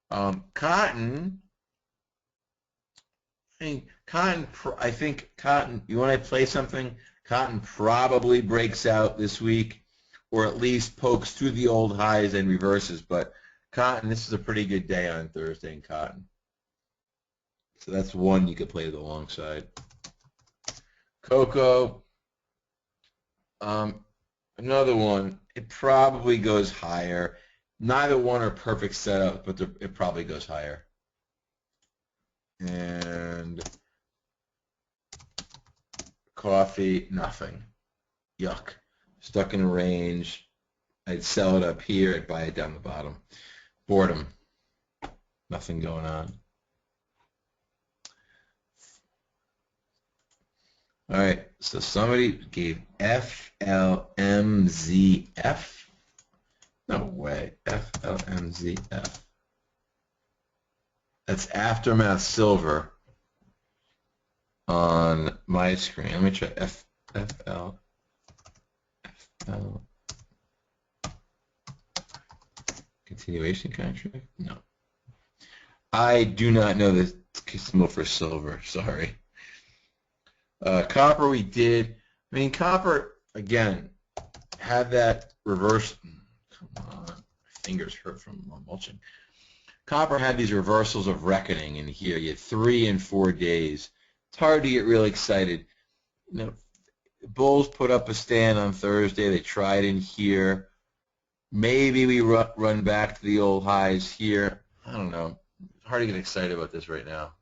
Cotton, I think cotton, you want to play something? Cotton probably breaks out this week, or at least pokes through the old highs and reverses. But cotton, this is a pretty good day on Thursday in cotton. So that's one you could play to the long side. Cocoa, another one. It probably goes higher. Neither one are perfect setups, but it probably goes higher. And coffee, nothing. Yuck. Stuck in range. I'd sell it up here. I'd buy it down the bottom. Boredom. Nothing going on. All right, so somebody gave FLMZF. No way, FLMZF. That's Aftermath Silver. on my screen. Let me try FL. Continuation contract? No. I do not know the symbol for silver. Sorry. Copper we did. I mean, copper, again, had that reverse. Come on. My fingers hurt from mulching. Copper had these reversals of reckoning in here. You had 3 and 4 days. It's hard to get really excited. You know, Bulls put up a stand on Thursday. They tried in here. Maybe we run back to the old highs here. I don't know. It's hard to get excited about this right now.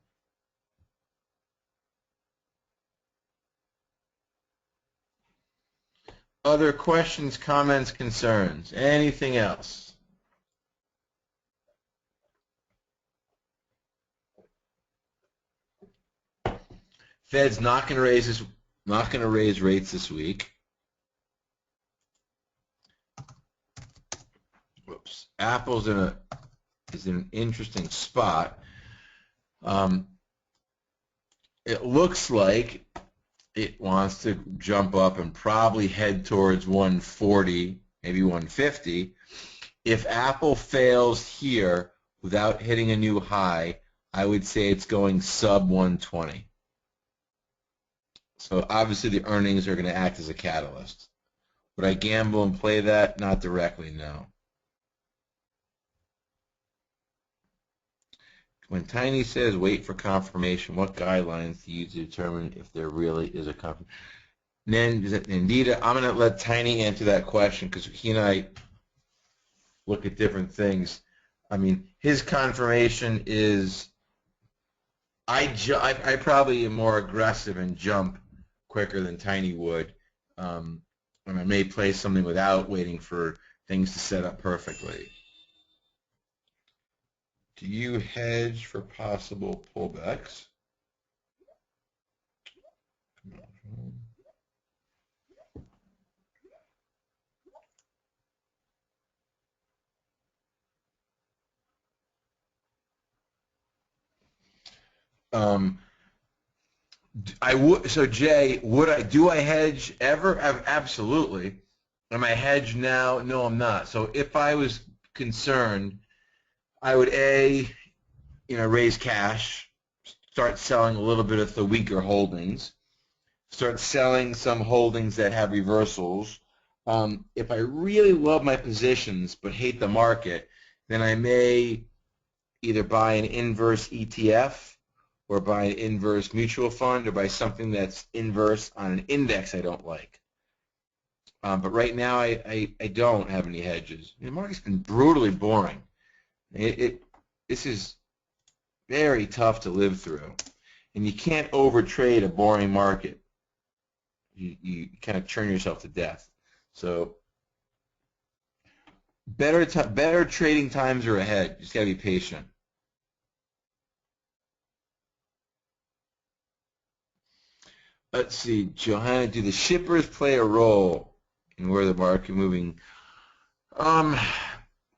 Other questions, comments, concerns? Anything else? Fed's not going to raise rates this week. Whoops. Apple's is in an interesting spot. It looks like it wants to jump up and probably head towards 140, maybe 150. If Apple fails here without hitting a new high, I would say it's going sub 120. So obviously the earnings are going to act as a catalyst. Would I gamble and play that? Not directly, no. When Tiny says wait for confirmation, what guidelines do you use to determine if there really is a confirmation? Nandita, I'm going to let Tiny answer that question because he and I look at different things. I mean, his confirmation is I probably am more aggressive and jump quicker than Tiny would. And I may play something without waiting for things to set up perfectly. Do you hedge for possible pullbacks? I would. So Jay, do I hedge ever? Absolutely. Am I hedged now? No, I'm not. So if I was concerned, I would raise cash, start selling a little bit of the weaker holdings, start selling some holdings that have reversals. If I really love my positions but hate the market, then I may either buy an inverse ETF or buy an inverse mutual fund or buy something that's inverse on an index I don't like. But right now I don't have any hedges. The market's been brutally boring. This is very tough to live through. And you can't overtrade a boring market. You kind of churn yourself to death. So better trading times are ahead. You just got to be patient. Let's see, Johanna, do the shippers play a role in where the market moving? I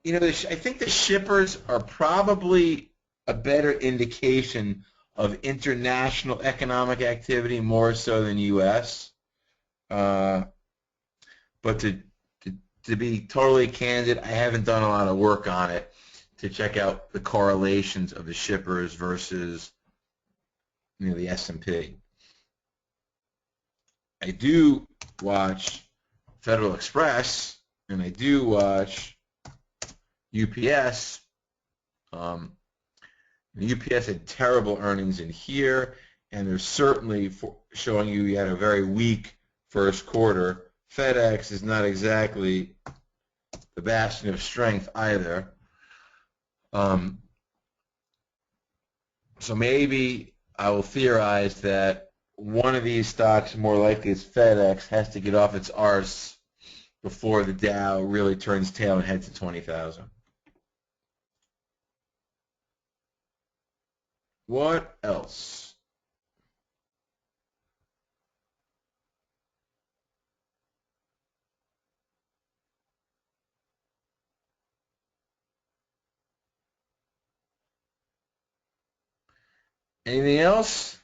think the shippers are probably a better indication of international economic activity more so than U.S. But to be totally candid, I haven't done a lot of work on it to check out the correlations of the shippers versus the S&P. I do watch Federal Express, and I do watch UPS. UPS had terrible earnings in here, and they're certainly showing you had a very weak first quarter. FedEx is not exactly the bastion of strength either. So maybe I will theorize that one of these stocks, more likely it's FedEx, has to get off its arse before the Dow really turns tail and heads to 20,000. What else? Anything else?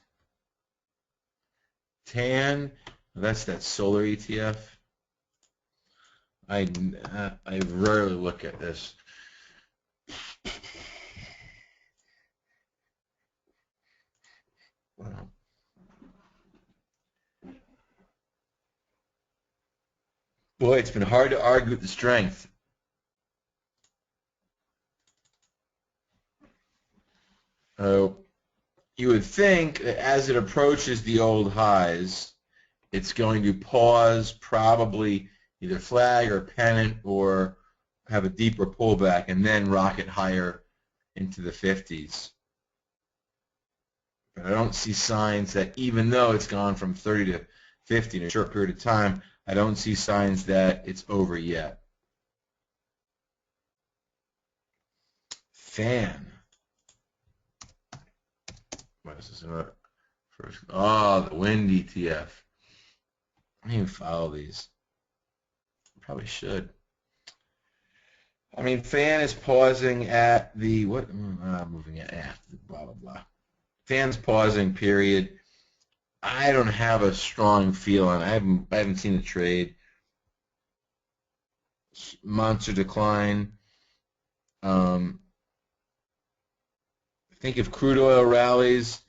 TAN, that's that solar ETF. I rarely look at this. Wow. Boy, it's been hard to argue with the strength. You would think that as it approaches the old highs, it's going to pause, probably either flag or pennant or have a deeper pullback and then rocket higher into the 50s. But I don't see signs that, even though it's gone from 30 to 50 in a short period of time, I don't see signs that it's over yet. FAN. What is this? First, the wind ETF. I don't even follow these. Probably should. I mean, FAN is pausing at the what? Moving at blah blah blah. FAN's pausing period. I don't have a strong feel on it. I haven't seen the trade. Monster decline. I think if crude oil rallies,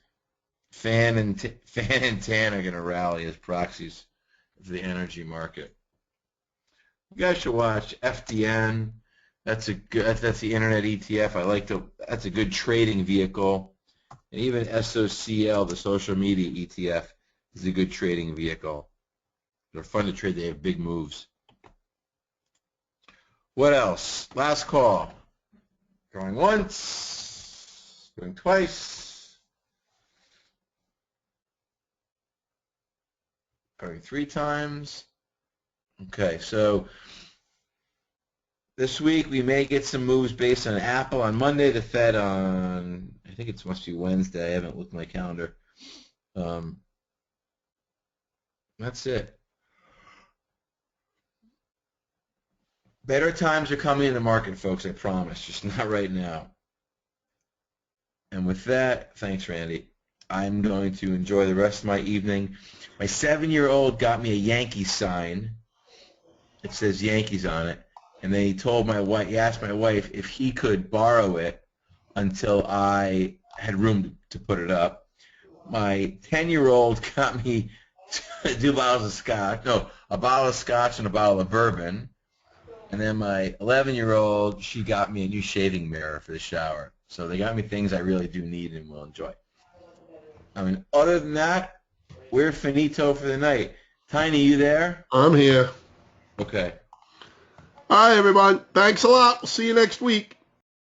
FAN and TAN are going to rally as proxies for the energy market. You guys should watch FDN. That's the internet ETF. That's a good trading vehicle. And even SOCL, the social media ETF, is a good trading vehicle. They're fun to trade. They have big moves. What else? Last call. Going once. Going twice. Going 3 times. Okay, so this week we may get some moves based on Apple. On Monday, the Fed on, I think it must be Wednesday. I haven't looked at my calendar. That's it. Better times are coming in the market, folks, I promise. Just not right now. And with that, thanks, Randy. I'm going to enjoy the rest of my evening. My 7-year-old got me a Yankees sign. It says Yankees on it. And then he asked my wife if he could borrow it until I had room to put it up. My 10-year-old got me 2 bottles of scotch. No, a bottle of scotch and a bottle of bourbon. And then my 11-year-old, she got me a new shaving mirror for the shower. So they got me things I really do need and will enjoy. I mean, other than that, we're finito for the night. Tiny, you there? I'm here. Okay. All right, everyone. Thanks a lot. We'll see you next week.